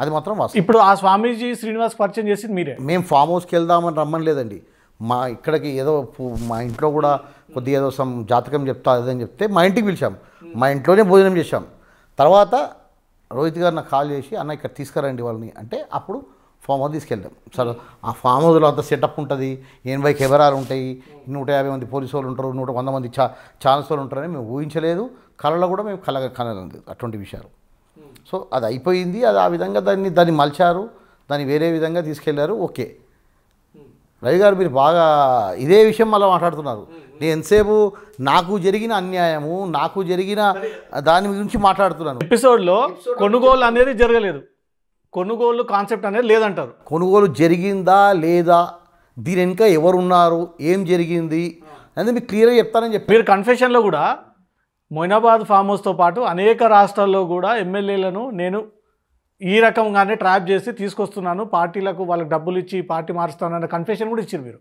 అది మాత్రం వాస్తవం. ఇప్పుడు ఆ స్వామీజీ శ్రీనివాస్ పరిచయం చేసింది మీరే? మేము ఫామ్ హౌస్కి వెళ్దామని రమ్మని లేదండి. మా ఇక్కడికి ఏదో మా ఇంట్లో కూడా కొద్దిగా ఏదో జాతకం చెప్తా అదని చెప్తే మా ఇంటికి పిలిచాం, మా ఇంట్లోనే భోజనం చేశాం. తర్వాత రోహిత్ గారు నాకు కాల్ చేసి అన్న ఇక్కడ తీసుకురండి వాళ్ళని అంటే అప్పుడు ఫామ్ హౌస్ తీసుకెళ్ళాం. సరే, ఆ ఫామ్ హౌస్లో అంత సెటప్ ఉంటుంది, 80 కెమెరాలు ఉంటాయి, 150 మంది పోలీసు వాళ్ళు ఉంటారు, 100 మంది ఛానల్స్ వాళ్ళు ఉంటారని మేము ఊహించలేదు, కళలో కూడా మేము కనలేదు అటువంటి విషయాలు. సో అది అయిపోయింది, అది ఆ విధంగా దాన్ని మలిచారు, దాన్ని వేరే విధంగా తీసుకెళ్లారు. ఓకే, రవి గారు మీరు బాగా ఇదే విషయం మళ్ళీ మాట్లాడుతున్నారు. నేను ఎంతసేపు నాకు జరిగిన అన్యాయము, నాకు జరిగిన దాని గురించి మాట్లాడుతున్నాను. ఎపిసోడ్లో కొనుగోలు అనేది జరగలేదు, కొనుగోలు కాన్సెప్ట్ అనేది లేదంటారు. కొనుగోలు జరిగిందా లేదా, దీని వెనుక ఎవరున్నారు, ఏం జరిగింది అనేది మీకు క్లియర్గా చెప్తానని చెప్పి మీరు కన్ఫెషన్లో కూడా మొయినాబాద్ ఫామ్ హౌస్తో పాటు అనేక రాష్ట్రాల్లో కూడా ఎమ్మెల్యేలను నేను ఈ రకంగానే ట్రాప్ చేసి తీసుకొస్తున్నాను, పార్టీలకు వాళ్ళకి డబ్బులు ఇచ్చి పార్టీ మారుస్తానన్న కన్ఫెషన్ కూడా ఇచ్చారు మీరు.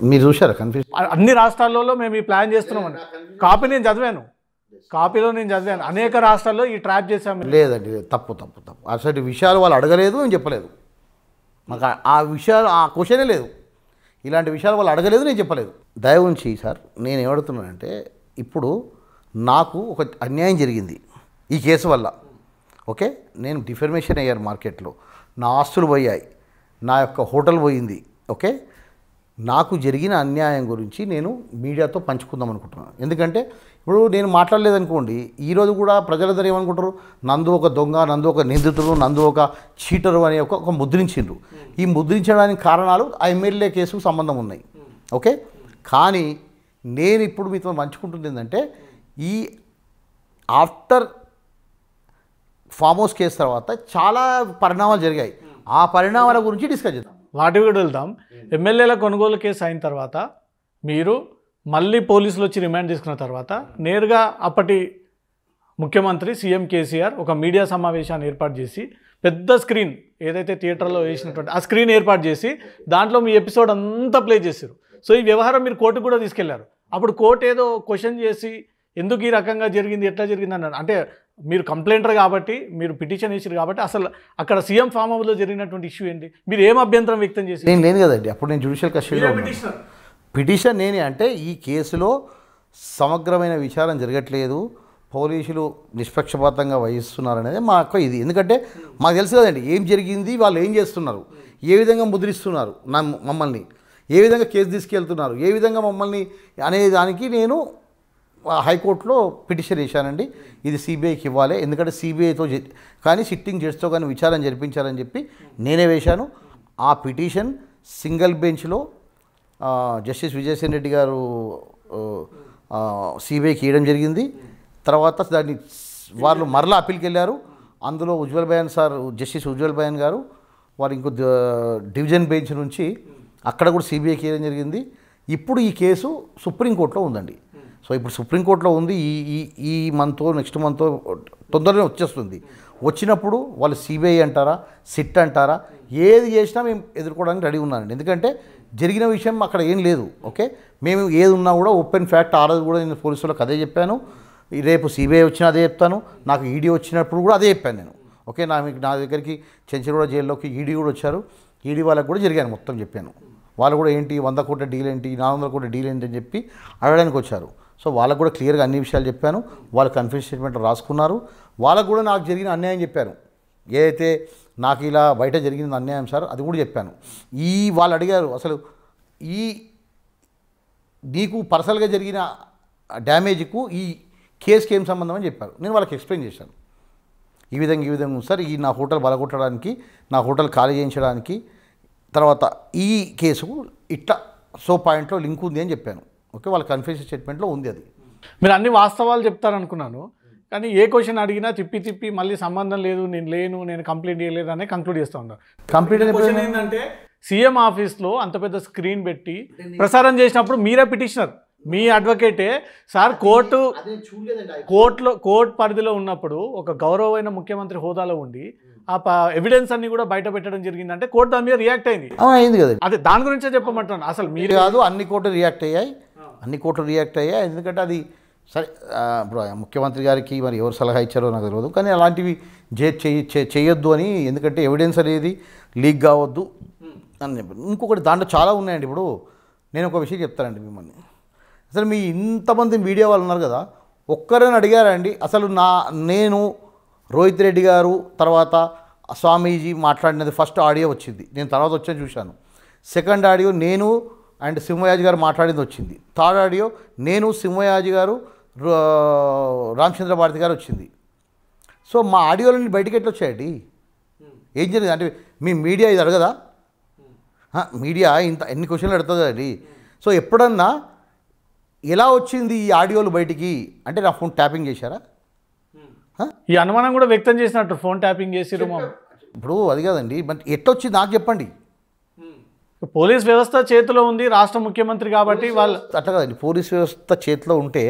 మీరు చూసారా కన్ఫ్యూజన్? అన్ని రాష్ట్రాల్లో మేము ఈ ప్లాన్ చేస్తున్నామని కాపీ నేను చదివాను, కాపీలో నేను చదివాను. అనేక రాష్ట్రాల్లో ఈ ట్రాప్ చేశాము. లేదండి, తప్పు తప్పు తప్పు. అసలు విషయాలు వాళ్ళు అడగలేదు, నేను చెప్పలేదు. మాకు ఆ విషయాలు, ఆ క్వశ్చనే లేదు. ఇలాంటి విషయాలు వాళ్ళు అడగలేదు, నేను చెప్పలేదు. దయ ఉంచి సార్, నేను ఏమడుతున్నానంటే, ఇప్పుడు నాకు ఒక అన్యాయం జరిగింది ఈ కేసు వల్ల. ఓకే, నేను డిఫర్మేషన్ అయ్యాను మార్కెట్లో, నా ఆస్తులు పోయాయి, నా యొక్క హోటల్ పోయింది. ఓకే, నాకు జరిగిన అన్యాయం గురించి నేను మీడియాతో పంచుకుందాం అనుకుంటున్నాను. ఎందుకంటే ఇప్పుడు నేను మాట్లాడలేదనుకోండి, ఈరోజు కూడా ప్రజలందరూ ఏమనుకుంటారు, నందు ఒక దొంగ, నందు ఒక నిందితుడు, నందు ఒక చీటరు అనే ఒక ముద్రించిండ్రు. ఈ ముద్రించడానికి కారణాలు ఆ ఎమ్మెల్యే కేసుకు సంబంధం ఉన్నాయి. ఓకే, కానీ నేను ఇప్పుడు మీతో పంచుకుంటుంది ఏంటంటే, ఈ ఆఫ్టర్ ఫామ్ హౌస్ కేసు తర్వాత చాలా పరిణామాలు జరిగాయి. ఆ పరిణామాల గురించి డిస్కస్ చేద్దాం. వాటి కూడా వెళ్దాం. ఎమ్మెల్యేల కొనుగోలు కేసు అయిన తర్వాత మీరు మళ్ళీ పోలీసులు వచ్చి రిమాండ్ తీసుకున్న తర్వాత నేరుగా అప్పటి ముఖ్యమంత్రి సీఎం కేసీఆర్ ఒక మీడియా సమావేశాన్ని ఏర్పాటు చేసి, పెద్ద స్క్రీన్ ఏదైతే థియేటర్లో వేసినటువంటి ఆ స్క్రీన్ ఏర్పాటు చేసి దాంట్లో మీ ఎపిసోడ్ అంతా ప్లే చేశారు. సో ఈ వ్యవహారం మీరు కోర్టుకు కూడా తీసుకెళ్లారు. అప్పుడు కోర్టు ఏదో క్వశ్చన్ చేసి ఎందుకు ఈ రకంగా జరిగింది, ఎట్లా జరిగింది అన్నాడు. అంటే మీరు కంప్లైంటర్ కాబట్టి, మీరు పిటిషన్ వేసారు కాబట్టి, అసలు అక్కడ సీఎం ఫామ్ హౌస్లో జరిగినటువంటి ఇష్యూ ఏంటి, మీరు ఏం అభ్యంతరం వ్యక్తం చేసి? నేను లేను కదండి, అప్పుడు నేను జ్యుడిషియల్ కస్టడీలో ఉన్నాను. పిటిషన్ నేనే. అంటే ఈ కేసులో సమగ్రమైన విచారణ జరగట్లేదు, పోలీసులు నిష్పక్షపాతంగా వహిస్తున్నారు అనేది మా యొక్క ఇది. ఎందుకంటే మాకు తెలుసు కదండి ఏం జరిగింది, వాళ్ళు ఏం చేస్తున్నారు, ఏ విధంగా ముద్రిస్తున్నారు మమ్మల్ని, ఏ విధంగా కేసు తీసుకెళ్తున్నారు, ఏ విధంగా మమ్మల్ని అనే దానికి నేను హైకోర్టులో పిటిషన్ వేశానండి. ఇది సిబిఐకి ఇవ్వాలి, ఎందుకంటే సిబిఐతో కానీ సిట్టింగ్ జడ్జితో కానీ విచారణ జరిపించాలని చెప్పి నేనే వేశాను. ఆ పిటిషన్ సింగిల్ బెంచ్లో జస్టిస్ విజయసేన్ రెడ్డి గారు సిబిఐకి ఇవ్వడం జరిగింది. తర్వాత దాన్ని వాళ్ళు మరలా అప్పీల్కి వెళ్ళారు. అందులో ఉజ్వల్ బయాన్ సార్, జస్టిస్ ఉజ్వల్ బయాన్ గారు వారు ఇంకో డివిజన్ బెంచ్ నుంచి అక్కడ కూడా సిబిఐకి ఇవ్వడం జరిగింది. ఇప్పుడు ఈ కేసు సుప్రీంకోర్టులో ఉందండి. సో ఇప్పుడు సుప్రీంకోర్టులో ఉంది. ఈ మంతో నెక్స్ట్ మంతో తొందరగా వచ్చేస్తుంది. వచ్చినప్పుడు వాళ్ళు సిబిఐ అంటారా, సిట్ అంటారా, ఏది చేసినా మేము ఎదుర్కోవడానికి రెడీ ఉన్నానండి. ఎందుకంటే జరిగిన విషయం అక్కడ ఏం లేదు. ఓకే, మేము ఏది ఉన్నా కూడా ఓపెన్ ఫ్యాక్ట్. ఆ రోజు కూడా నేను పోలీసులకు అదే చెప్పాను, రేపు సిబిఐ వచ్చినా అదే చెప్తాను, నాకు ఈడీ వచ్చినప్పుడు కూడా అదే చెప్పాను నేను. ఓకే, నా దగ్గరికి చెంచలగూడ జైల్లోకి ఈడీ కూడా వచ్చారు. ఈడీ వాళ్ళకి కూడా జరిగాను, మొత్తం చెప్పాను. వాళ్ళు కూడా ఏంటి 100 కోట్ల డీల్ ఏంటి, 400 కోట్ల డీల్ ఏంటి అని చెప్పి అడగడానికి వచ్చారు. సో వాళ్ళకు కూడా క్లియర్గా అన్ని విషయాలు చెప్పాను. వాళ్ళు కన్ఫెషన్ స్టేట్మెంట్ రాసుకున్నారు. వాళ్ళకు కూడా నాకు జరిగిన అన్యాయం చెప్పాను. ఏదైతే నాకు ఇలా బయట జరిగిన అన్యాయం సార్, అది కూడా చెప్పాను. వాళ్ళు అడిగారు, అసలు నీకు పర్సనల్గా జరిగిన డ్యామేజ్కు ఈ కేసుకి ఏం సంబంధం అని చెప్పారు. నేను వాళ్ళకి ఎక్స్ప్లెయిన్ చేశాను. ఈ విధంగా సార్, ఈ నా హోటల్ బలగొట్టడానికి, నా హోటల్ ఖాళీ చేయించడానికి, తర్వాత ఈ కేసుకు ఇట్లా పాయింట్లో లింక్ ఉంది అని చెప్పాను. ఓకే, వాళ్ళ కన్ఫెషన్ స్టేట్మెంట్లో ఉంది. అది మీరు అన్ని వాస్తవాలు చెప్తారనుకున్నాను, కానీ ఏ క్వశ్చన్ అడిగినా తిప్పి మళ్ళీ సంబంధం లేదు, నేను కంప్లైంట్ చేయలేదు అనే కంక్లూడ్ చేస్తూ ఉన్నారు. క్వశ్చన్ ఏంటంటే, సీఎం ఆఫీస్లో అంత పెద్ద స్క్రీన్ పెట్టి ప్రసారం చేసినప్పుడు మీరే పిటిషనర్, మీ అడ్వకేటే సార్ కోర్టు పరిధిలో ఉన్నప్పుడు ఒక గౌరవమైన ముఖ్యమంత్రి హోదాలో ఉండి ఆ ఎవిడెన్స్ అన్ని కూడా బయట పెట్టడం జరిగిందంటే కోర్టు దాని మీద రియాక్ట్ అయింది. అయింది కదా, అదే దాని గురించే చెప్పమంటున్నాను. అసలు మీరు కాదు, అన్ని కోర్టులు రియాక్ట్ అయ్యాయి. ఎందుకంటే అది సరే, ఇప్పుడు ముఖ్యమంత్రి గారికి మరి ఎవరు సలహా ఇచ్చారో నాకు తెలియదు, కానీ అలాంటివి చేయొద్దు అని. ఎందుకంటే ఎవిడెన్స్ అనేది లీక్ కావద్దు అని చెప్పి. ఇంకొకటి దాంట్లో చాలా ఉన్నాయండి. ఇప్పుడు నేను ఒక విషయం చెప్తానండి మిమ్మల్ని. అసలు మీ ఇంతమంది మీడియా వాళ్ళు ఉన్నారు కదా, ఒక్కరైనా అడిగారండి అసలు నేను రోహిత్ రెడ్డి గారు తర్వాత స్వామీజీ మాట్లాడినది ఫస్ట్ ఆడియో వచ్చింది, నేను తర్వాత వచ్చే చూశాను. సెకండ్ ఆడియో నేను అండ్ సింహయాజీ గారు మాట్లాడింది వచ్చింది. థర్డ్ ఆడియో నేను, సింహయాజీ గారు, రామచంద్ర భారతి గారు వచ్చింది. సో మా ఆడియోలన్నీ బయటికి ఎట్లా వచ్చాయండి? ఏం జరిగింది అంటే మీ మీడియా ఇది అడగదా? మీడియా ఎన్ని క్వశ్చన్లు అడుగుతుంది అండి. సో ఎప్పుడన్నా ఎలా వచ్చింది ఈ ఆడియోలు బయటికి అంటే నా ఫోన్ ట్యాపింగ్ చేశారా? ఈ అనుమానం కూడా వ్యక్తం చేసినట్టు ఫోన్ ట్యాపింగ్ చేసిరు. ఇప్పుడు అది కాదండి, బట్ ఎట్టొచ్చింది నాకు చెప్పండి. పోలీస్ వ్యవస్థ చేతిలో ఉంది రాష్ట్ర ముఖ్యమంత్రి కాబట్టి వాళ్ళు అట్లా కదండి, పోలీస్ వ్యవస్థ చేతిలో ఉంటే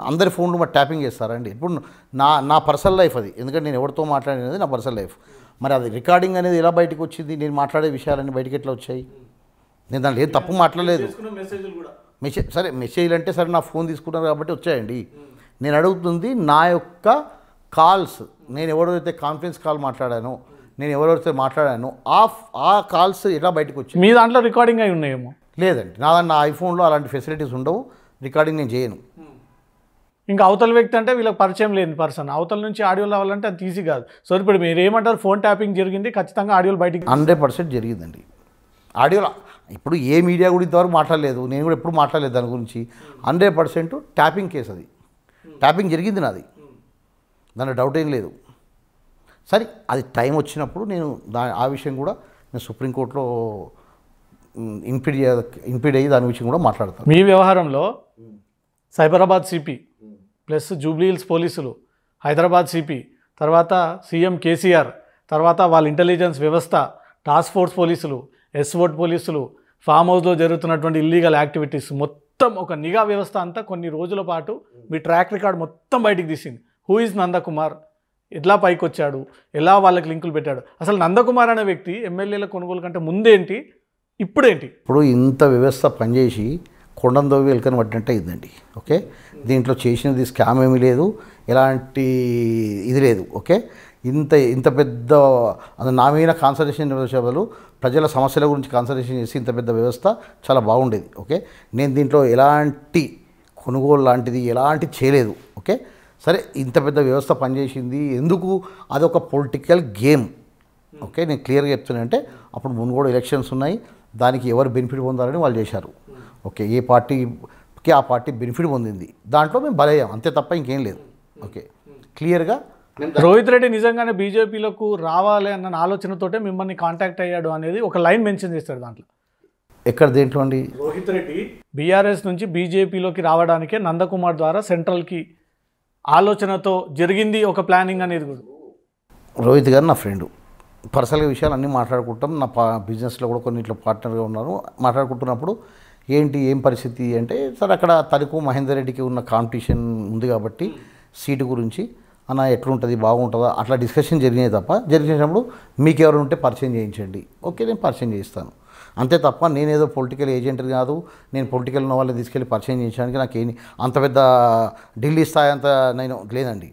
అందరి ఫోన్లు మరి ట్యాపింగ్ చేస్తారండి. ఇప్పుడు నా పర్సనల్ లైఫ్ అది, ఎందుకంటే నేను ఎవరితో మాట్లాడినది నా పర్సనల్ లైఫ్. మరి అది రికార్డింగ్ అనేది ఎలా బయటకు వచ్చింది? నేను మాట్లాడే విషయాలన్నీ బయటకు ఎట్లా వచ్చాయి? నేను దాంట్లో ఏం తప్పు మాట్లాడలేదు. సరే మెసేజ్లు అంటే సరే నా ఫోన్ తీసుకున్నారు కాబట్టి వచ్చాయండి. నేను అడుగుతుంది నా యొక్క కాల్స్, నేను ఎవరైతే కాన్ఫరెన్స్ కాల్ మాట్లాడానో, నేను ఎవరెవరితో మాట్లాడానో ఆ కాల్స్ ఎలా బయటకు వచ్చాయి? మీ దాంట్లో రికార్డింగ్ అయి ఉన్నాయేమో. లేదండి, నా ఐఫోన్లో అలాంటి ఫెసిలిటీస్ ఉండవు, రికార్డింగ్ నేను చేయను. ఇంకా అవతల వ్యక్తి అంటే వీళ్ళకి పరిచయం లేని పర్సన్, అవతల నుంచి ఆడియోలు రావాలంటే అది ఈజీ కాదు. సో ఇప్పుడు మీరు ఏమంటారు? ఫోన్ ట్యాపింగ్ జరిగింది, ఖచ్చితంగా ఆడియోలు బయటికి 100% జరిగిందండి. ఆడియోలో ఇప్పుడు ఏ మీడియా కూడా ఇంతవరకు మాట్లాడలేదు, నేను కూడా ఎప్పుడు మాట్లాడలేదు దాని గురించి. 100% ట్యాపింగ్ కేసు అది, ట్యాపింగ్ జరిగింది నాది, దాంట్లో డౌట్ ఏం లేదు. సరే అది టైం వచ్చినప్పుడు నేను ఆ విషయం కూడా నేను సుప్రీంకోర్టులో ఇంపీడ్ అయ్యి దాని విషయం కూడా మాట్లాడతాను. మీ వ్యవహారంలో Cyberabad CP plus Jubilee hills పోలీసులు, హైదరాబాద్ సిపి, తర్వాత సీఎం కేసీఆర్, తర్వాత వాళ్ళ ఇంటెలిజెన్స్ వ్యవస్థ, టాస్క్ ఫోర్స్ పోలీసులు, ఎస్ఓట్ పోలీసులు, ఫామ్ హౌస్లో జరుగుతున్నటువంటి ఇల్లీగల్ యాక్టివిటీస్, మొత్తం ఒక నిఘా వ్యవస్థ అంతా కొన్ని రోజుల పాటు మీ ట్రాక్ రికార్డ్ మొత్తం బయటికి తీసింది. హూ ఈజ్ నందకుమార్, ఎట్లా పైకి వచ్చాడు, ఎలా వాళ్ళకి లింకులు పెట్టాడు, అసలు నందకుమార్ అనే వ్యక్తి ఎమ్మెల్యేల కొనుగోలు కంటే ముందేంటి ఇప్పుడేంటి? ఇప్పుడు ఇంత వ్యవస్థ పనిచేసి కొండందోవి వెల్కని పట్టినట్టే అయిందండి. ఓకే, దీంట్లో చేసినది స్కామ్ ఏమీ లేదు, ఎలాంటి ఇది లేదు. ఓకే, ఇంత పెద్ద నా మీద కాన్సన్ట్రేషన్ బదులు ప్రజల సమస్యల గురించి కాన్సన్ట్రేషన్ చేసి ఇంత పెద్ద వ్యవస్థ చాలా బాగుండేది. ఓకే, నేను దీంట్లో ఎలాంటి కొనుగోలు లాంటిది ఎలాంటి చేయలేదు. ఓకే, సరే ఇంత పెద్ద వ్యవస్థ పనిచేసింది ఎందుకు? అదొక పొలిటికల్ గేమ్. ఓకే, నేను క్లియర్గా చెప్తున్నా. అంటే అప్పుడు మునుగోడు ఎలక్షన్స్ ఉన్నాయి, దానికి ఎవరు బెనిఫిట్ పొందాలని వాళ్ళు చేశారు. ఓకే, ఏ పార్టీకి ఆ పార్టీ బెనిఫిట్ పొందింది, దాంట్లో మేము బలయ్యాం, అంతే తప్ప ఇంకేం లేదు. ఓకే, క్లియర్గా రోహిత్ రెడ్డి నిజంగానే బీజేపీలకు రావాలి అన్న ఆలోచనతోటే మిమ్మల్ని కాంటాక్ట్ అయ్యాడు అనేది ఒక లైన్ మెన్షన్ చేస్తాడు దాంట్లో. ఎక్కడ దేంట్లో అండి? రోహిత్ రెడ్డి బీఆర్ఎస్ నుంచి బీజేపీలోకి రావడానికే నందకుమార్ ద్వారా సెంట్రల్కి ఆలోచనతో జరిగింది ఒక ప్లానింగ్ అనేది కూడా. రోహిత్ గారు నా ఫ్రెండు, పర్సనల్గా విషయాలు అన్నీ మాట్లాడుకుంటాం. నా బిజినెస్లో కూడా కొన్నిట్లో పార్ట్నర్గా ఉన్నారు. మాట్లాడుకుంటున్నప్పుడు ఏం పరిస్థితి అంటే, సరే అక్కడ తణుకు మహేందర్ రెడ్డికి ఉన్న కాంపిటీషన్ ఉంది కాబట్టి సీటు గురించి అన్న ఎట్లుంటుంది, బాగుంటుందా, అట్లా డిస్కషన్ జరిగినాయి తప్ప, జరిగినప్పుడు మీకు ఎవరు ఉంటే పరిచయం చేయించండి. ఓకే, నేను పరిచయం చేయిస్తాను, అంతే తప్ప నేనేదో పొలిటికల్ ఏజెంట్ కాదు. నేను పొలిటికల్ ఉన్న వాళ్ళని తీసుకెళ్ళి పరిచయం చేయించడానికి నాకేమి అంత పెద్ద ఢిల్లీ స్థాయి అంత నేను లేదండి.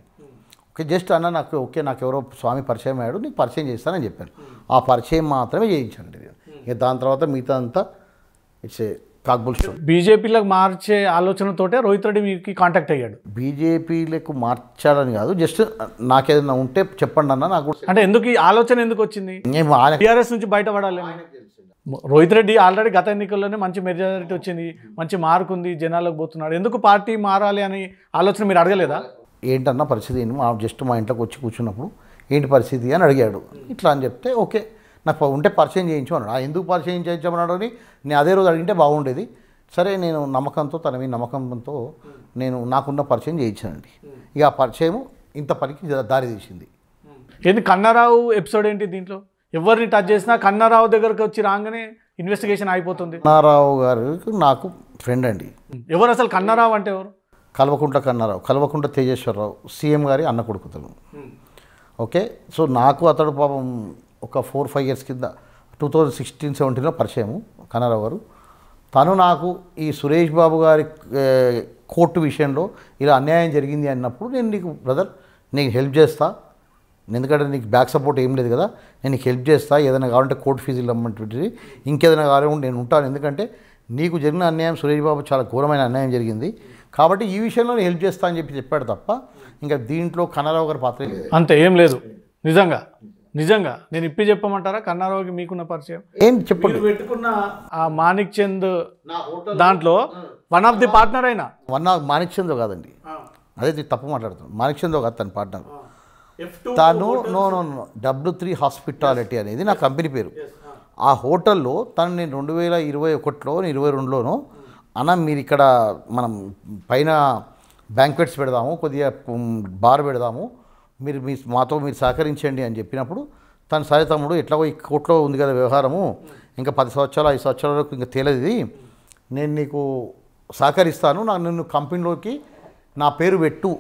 ఓకే, జస్ట్ అన్న నాకు నాకు ఎవరో స్వామి పరిచయం అయ్యాడు, నీకు పరిచయం చేస్తానని చెప్పాను. ఆ పరిచయం మాత్రమే చేయించండి. ఇక దాని తర్వాత మిగతా అంతా ఇట్స్ ఏ కాక్బుల్ స్టోరీ. బీజేపీలకు మార్చే ఆలోచనతోటే రోహిత్ రెడ్డి మీకు కాంటాక్ట్ అయ్యాడు. బీజేపీలకు మార్చాలని కాదు, జస్ట్ నాకేదైనా ఉంటే చెప్పండి అన్న. నాకు అంటే ఎందుకు ఈ ఆలోచన ఎందుకు వచ్చింది? నేను టీఆర్ఎస్ నుంచి బయటపడాలి. రోహిత్ రెడ్డి ఆల్రెడీ గత ఎన్నికల్లోనే మంచి మెజారిటీ వచ్చింది, మంచి మార్క్ ఉంది, జనాలకు పోతున్నాడు, ఎందుకు పార్టీ మారాలి అని ఆలోచన మీరు అడగలేదా? ఏంటన్నా పరిస్థితి ఏంటి, జస్ట్ మా ఇంట్లోకి వచ్చి కూర్చున్నప్పుడు ఏంటి పరిస్థితి అని అడిగాడు. ఇట్లా అని చెప్తే ఓకే నాకు ఉంటే పరిచయం చేయించు అన్నాడు. ఎందుకు పరిచయం చేయించమన్నాడు అని నేను అదే రోజు అడిగితే బాగుండేది. సరే నేను నమ్మకంతో తన మీద నమ్మకంతో నేను నాకున్న పరిచయం చేయించానండి. ఇక ఆ పరిచయం ఇంత పనికి దారి తీసింది. ఏంది కన్నారావు ఎపిసోడ్ ఏంటి దీంట్లో? ఎవరిని టచ్ చేసినా కన్నారావు దగ్గరకు వచ్చి రాగానే ఇన్వెస్టిగేషన్ అయిపోతుంది. కన్నారావు గారు నాకు ఫ్రెండ్ అండి. ఎవరు అసలు కన్నారావు అంటే ఎవరు? కల్వకుంట్ల కన్నారావు, కల్వకుంట్ల తేజేశ్వరరావు, సీఎం గారి అన్న కొడుకుతలు. ఓకే, సో నాకు అతడు పాపం ఒక 4-5 years కింద 2016-17లో పరిచయము కన్నారావు గారు. తను నాకు ఈ సురేష్ బాబు గారి కోర్టు విషయంలో ఇలా అన్యాయం జరిగింది అన్నప్పుడు నేను నీకు బ్రదర్ నీకు హెల్ప్ చేస్తా, ఎందుకంటే నీకు బ్యాక్ సపోర్ట్ ఏం లేదు కదా, నేను నీకు హెల్ప్ చేస్తా, ఏదైనా కావాలంటే కోర్టు ఫీజులు ఇవ్వమంటుంది, ఇంకేదైనా కావాలంటే నేను ఉంటాను, ఎందుకంటే నీకు జరిగిన అన్యాయం సురేష్ బాబు చాలా ఘోరమైన అన్యాయం జరిగింది కాబట్టి ఈ విషయంలో నేను హెల్ప్ చేస్తా అని చెప్పాడు తప్ప ఇంకా దీంట్లో కన్నారావు గారి పాత్ర లేదు. అంతే ఏం లేదు. నిజంగా నేను ఇప్పి చెప్పమంటారా కన్నారావుకి మీకున్న పరిచయం? ఏం చెప్పండి. పెట్టుకున్న ఆ మాణిక్ చంద్ దాంట్లో వన్ ఆఫ్ ది పార్ట్నర్ అయినా మాణిక్ చంద్ కాదండి, అదే తప్పు మాట్లాడుతున్నాను. మాణిక్ చంద్ కాదు తన పార్ట్నర్. తను నో W3 హాస్పిటాలిటీ అనేది నా కంపెనీ పేరు. ఆ హోటల్లో తను నేను 2021లో 2022లోనో అన్న మీరు ఇక్కడ మనం పైన బ్యాంక్వెట్స్ పెడదాము, కొద్దిగా బార్ పెడదాము, మీరు మాతో మీరు సహకరించండి అని చెప్పినప్పుడు తను సరే తమ్ముడు ఎట్లాగో ఈ కోర్టులో ఉంది కదా వ్యవహారము, ఇంకా 10 సంవత్సరాలు 5 సంవత్సరాల వరకు ఇంకా తేలదు ఇది, నేను నీకు సహకరిస్తాను, నిన్ను కంపెనీలోకి నా పేరు పెట్టు,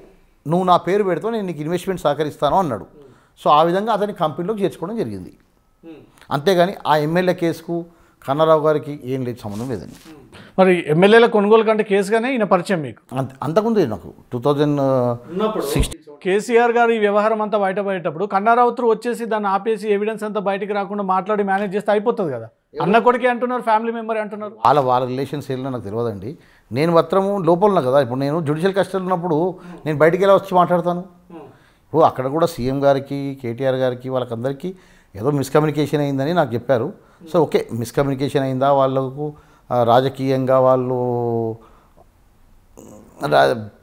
నువ్వు నా పేరు పెడతావు, నేను నీకు ఇన్వెస్ట్మెంట్ సహకరిస్తాను అన్నాడు. సో ఆ విధంగా అతని కంపెనీలోకి చేర్చుకోవడం జరిగింది. అంతేగాని ఆ ఎమ్మెల్యే కేసుకు కన్నారావు గారికి ఏం లేదు, సంబంధం లేదండి. మరి ఎమ్మెల్యేల కొనుగోలు కంటే కేసుగానే ఈయన పరిచయం మీకు? అంతకుముందు నాకు 2016 కేసీఆర్ గారు ఈ వ్యవహారం అంతా బయటపడేటప్పుడు కన్నారావు వచ్చేసి దాన్ని ఆపేసి ఎవిడెన్స్ అంతా బయటికి రాకుండా మాట్లాడి మేనేజ్ చేస్తే అయిపోతుంది కదా. అన్న కొడుకే అంటున్నారు, ఫ్యామిలీ మెంబర్ అంటున్నారు. వాళ్ళ రిలేషన్స్ ఏంటో నాకు తెలియదండి. నేను మాత్రము లోపల ఉన్నా కదా. ఇప్పుడు నేను జ్యుడిషియల్ కస్టడీలో ఉన్నప్పుడు నేను బయటికి ఎలా వచ్చి మాట్లాడతాను? ఇప్పుడు అక్కడ కూడా సీఎం గారికి, కేటీఆర్ గారికి, వాళ్ళకందరికీ ఏదో మిస్కమ్యూనికేషన్ అయిందని నాకు చెప్పారు. సో ఓకే, మిస్కమ్యూనికేషన్ అయిందా, వాళ్ళకు రాజకీయంగా వాళ్ళు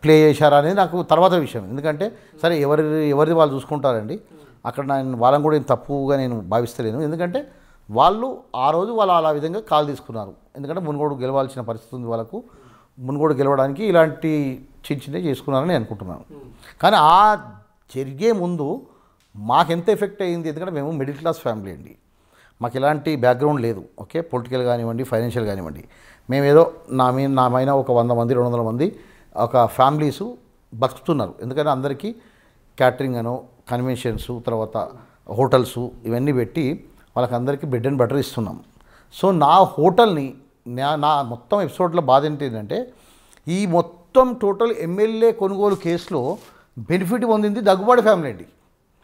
ప్లే చేశారా అనేది నాకు తర్వాత విషయం. ఎందుకంటే సరే ఎవరిది వాళ్ళు చూసుకుంటారండి. అక్కడ వాళ్ళని కూడా నేను తప్పుగా నేను భావిస్తలేను. ఎందుకంటే వాళ్ళు ఆ రోజు వాళ్ళు అలా విధంగా కాల్ తీసుకున్నారు. ఎందుకంటే మునుగోడు గెలవాల్సిన పరిస్థితి ఉంది వాళ్ళకు. మునుగోడు గెలవడానికి ఇలాంటి చిన్నవి చేసుకున్నారని నేను అనుకుంటున్నాను. కానీ ఆ జరిగే ముందు మాకెంత ఎఫెక్ట్ అయ్యింది, ఎందుకంటే మేము మిడిల్ క్లాస్ ఫ్యామిలీ అండి. మాకు ఎలాంటి బ్యాక్గ్రౌండ్ లేదు. ఓకే, పొలిటికల్ కానివ్వండి, ఫైనాన్షియల్ కానివ్వండి, మేమేదో నామైన ఒక 100 మంది 200 మంది ఒక ఫ్యామిలీసు బతుకుతున్నారు. ఎందుకంటే అందరికీ క్యాటరింగ్ అనో, కన్వెన్షన్స్, తర్వాత హోటల్స్ ఇవన్నీ పెట్టి వాళ్ళకందరికీ బెడ్ అండ్ బటర్ ఇస్తున్నాం. సో నా హోటల్ని నా మొత్తం ఎపిసోడ్లో బాధ ఏంటంటే ఈ మొత్తం టోటల్ ఎమ్మెల్యే కొనుగోలు కేసులో బెనిఫిట్ పొందింది దగ్గుబాటి ఫ్యామిలీ అండి.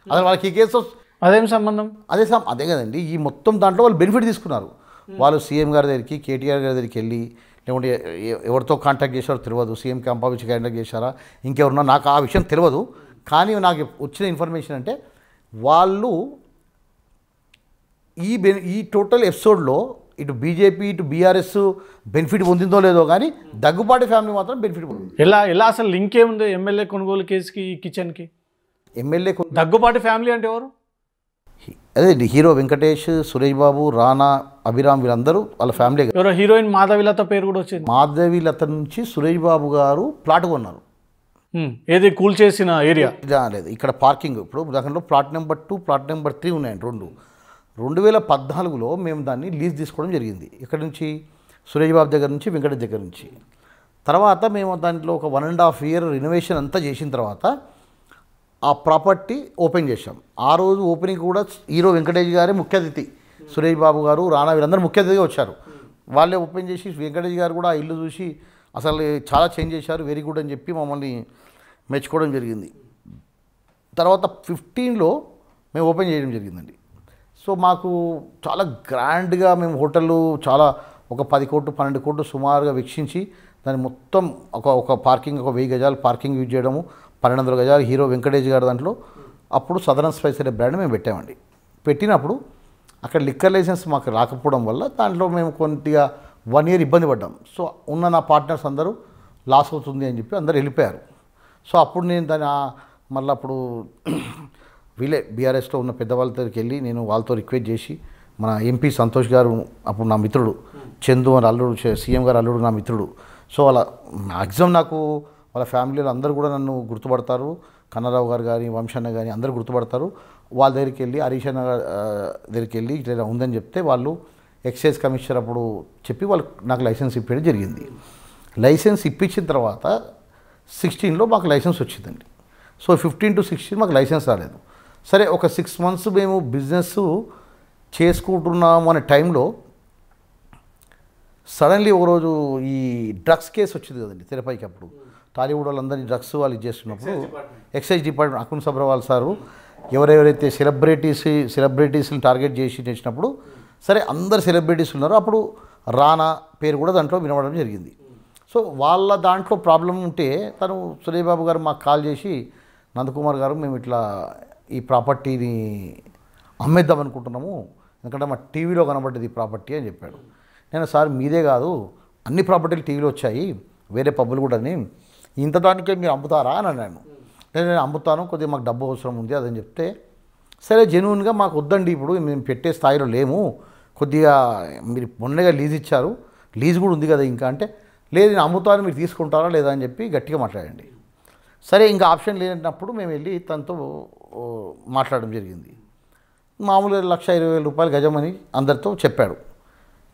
అసలు వాళ్ళకి ఈ కేసు అదేం సంబంధం? అదే కదండి. ఈ మొత్తం దాంట్లో వాళ్ళు బెనిఫిట్ తీసుకున్నారు. వాళ్ళు సీఎం గారి దగ్గరికి, కేటీఆర్ గారి దగ్గరికి వెళ్ళి, లేకుంటే ఎవరితో కాంటాక్ట్ చేశారో తెలియదు, సీఎం క్యాంప్ ఆఫీస్కి కాంటాక్ట్ చేశారా, ఇంకెవరున్నా నాకు ఆ విషయం తెలియదు. కానీ నాకు వచ్చిన ఇన్ఫర్మేషన్ అంటే వాళ్ళు ఈ టోటల్ ఎపిసోడ్లో ఇటు బీజేపీ ఇటు బీఆర్ఎస్ బెనిఫిట్ పొందిందో లేదో కానీ దగ్గుబాటి ఫ్యామిలీ మాత్రం బెనిఫిట్ పొందింది. ఎలా అసలు లింక్ ఏముంది ఎమ్మెల్యే కొనుగోలు కేసుకి, ఈ కిచెన్కి? ఎమ్మెల్యే దగ్గుబాటి ఫ్యామిలీ అంటే ఎవరు? అదే హీరో వెంకటేష్, సురేష్ బాబు, రానా, అభిరామ్ వీళ్ళందరూ వాళ్ళ ఫ్యామిలీ. ఎవరో హీరోయిన్ మాధవిలత పేరు కూడా వచ్చింది. మాధవిలత నుంచి సురేష్ బాబు గారు ప్లాట్ కొన్నారు. ఏది కూల్ చేసిన ఏరియా లేదు, ఇక్కడ పార్కింగ్. ఇప్పుడు దాంట్లో ప్లాట్ నెంబర్ 2, ప్లాట్ నెంబర్ 3 ఉన్నాయండి రెండు. 2014లో మేము దాన్ని లీజ్ తీసుకోవడం జరిగింది. ఇక్కడ నుంచి సురేష్ బాబు దగ్గర నుంచి, వెంకటేష్ దగ్గర నుంచి. తర్వాత మేము దాంట్లో ఒక 1.5 year రినోవేషన్ అంతా చేసిన తర్వాత ఆ ప్రాపర్టీ ఓపెన్ చేశాం. ఆ రోజు ఓపెనింగ్ కూడా హీరో వెంకటేష్ గారే ముఖ్య అతిథి, సురేష్ బాబు గారు, రానా వీళ్ళందరూ ముఖ్య అతిథిగా వచ్చారు. వాళ్ళే ఓపెన్ చేసి వెంకటేష్ గారు కూడా ఆ ఇల్లు చూసి అసలు చాలా చేంజ్ చేశారు, వెరీ గుడ్ అని చెప్పి మమ్మల్ని మెచ్చుకోవడం జరిగింది. తర్వాత 15లో మేము ఓపెన్ చేయడం జరిగిందండి. సో మాకు చాలా గ్రాండ్గా మేము హోటళ్ళు చాలా ఒక 10 కోట్లు 12 కోట్లు సుమారుగా వెచ్చించి దాన్ని మొత్తం ఒక పార్కింగ్, ఒక 1000 గజాలు పార్కింగ్ యూజ్ చేయడము, 1200 గజాలు హీరో వెంకటేష్ గారు దాంట్లో. అప్పుడు సదరన్ స్పైస్ అనే బ్రాండ్ మేము పెట్టామండి. పెట్టినప్పుడు అక్కడ లిక్కర్ లైసెన్స్ మాకు రాకపోవడం వల్ల దాంట్లో మేము కొద్దిగా 1 year ఇబ్బంది పడ్డాం. సో ఉన్న నా పార్ట్నర్స్ అందరూ లాస్ అవుతుంది అని చెప్పి అందరూ వెళ్ళిపోయారు. సో అప్పుడు నేను దాన్ని మళ్ళీ అప్పుడు వీళ్ళే బీఆర్ఎస్లో ఉన్న పెద్దవాళ్ళ దగ్గరికి వెళ్ళి నేను వాళ్ళతో రిక్వెస్ట్ చేసి, మన ఎంపీ సంతోష్ గారు అప్పుడు నా మిత్రుడు, చందు అని అల్లుడు, సీఎం గారు అల్లుడు నా మిత్రుడు. సో వాళ్ళ మ్యాక్సిమం నాకు వాళ్ళ ఫ్యామిలీలో అందరూ కూడా నన్ను గుర్తుపడతారు. కన్నారావు గారు కానీ, వంశన్న కానీ అందరూ గుర్తుపడతారు. వాళ్ళ దగ్గరికి వెళ్ళి, హరీష్ అన్న దగ్గరికి వెళ్ళి ఇట్లా ఉందని చెప్తే వాళ్ళు ఎక్సైజ్ కమిషనర్ అప్పుడు చెప్పి వాళ్ళు నాకు లైసెన్స్ ఇప్పేయడం జరిగింది. లైసెన్స్ ఇప్పించిన తర్వాత 16లో మాకు లైసెన్స్ వచ్చిందండి. సో 15 to 16 మాకు లైసెన్స్ రాలేదు. సరే ఒక 6 months మేము బిజినెస్ చేసుకుంటున్నాము అనే టైంలో సడన్లీ ఒకరోజు ఈ డ్రగ్స్ కేసు వచ్చింది కదండి తెరపైకి. అప్పుడు టాలీవుడ్ వాళ్ళందరినీ డ్రగ్స్ వాళ్ళు చేస్తున్నప్పుడు excise department Akun Sabharwal sir ఎవరెవరైతే సెలబ్రిటీస్ని టార్గెట్ చేసినప్పుడు సరే అందరు సెలబ్రిటీస్ ఉన్నారు. అప్పుడు రానా పేరు కూడా దాంట్లో వినవడం జరిగింది. సో వాళ్ళ దాంట్లో ప్రాబ్లం ఉంటే తను సురేష్ బాబు గారు మాకు కాల్ చేసి, నందకుమార్ గారు మేము ఇట్లా ఈ ప్రాపర్టీని అమ్మేద్దాం అనుకుంటున్నాము, ఎందుకంటే మా టీవీలో కనబడ్డది ఈ ప్రాపర్టీ అని చెప్పాడు. నేను సార్ మీదే కాదు అన్ని ప్రాపర్టీలు టీవీలో వచ్చాయి, వేరే పబ్బులు కూడా, ఇంత దానికే మీరు అమ్ముతారా అని అన్నాను. నేను అమ్ముతాను, కొద్దిగా మాకు డబ్బు అవసరం ఉంది అదని చెప్తే, సరే జెన్యూన్గా మాకు వద్దండి, ఇప్పుడు మేము పెట్టే స్థాయిలో లేము, కొద్దిగా మీరు మొన్నగా లీజ్ ఇచ్చారు, లీజ్ కూడా ఉంది కదా ఇంకా అంటే, లేదు నేను అమ్ముతాను మీరు తీసుకుంటారా లేదా అని చెప్పి గట్టిగా మాట్లాడండి. సరే ఇంకా ఆప్షన్ లేనప్పుడు మేము వెళ్ళి తనతో మాట్లాడడం జరిగింది. మామూలుగా 1,20,000 రూపాయలు గజమని అందరితో చెప్పాడు.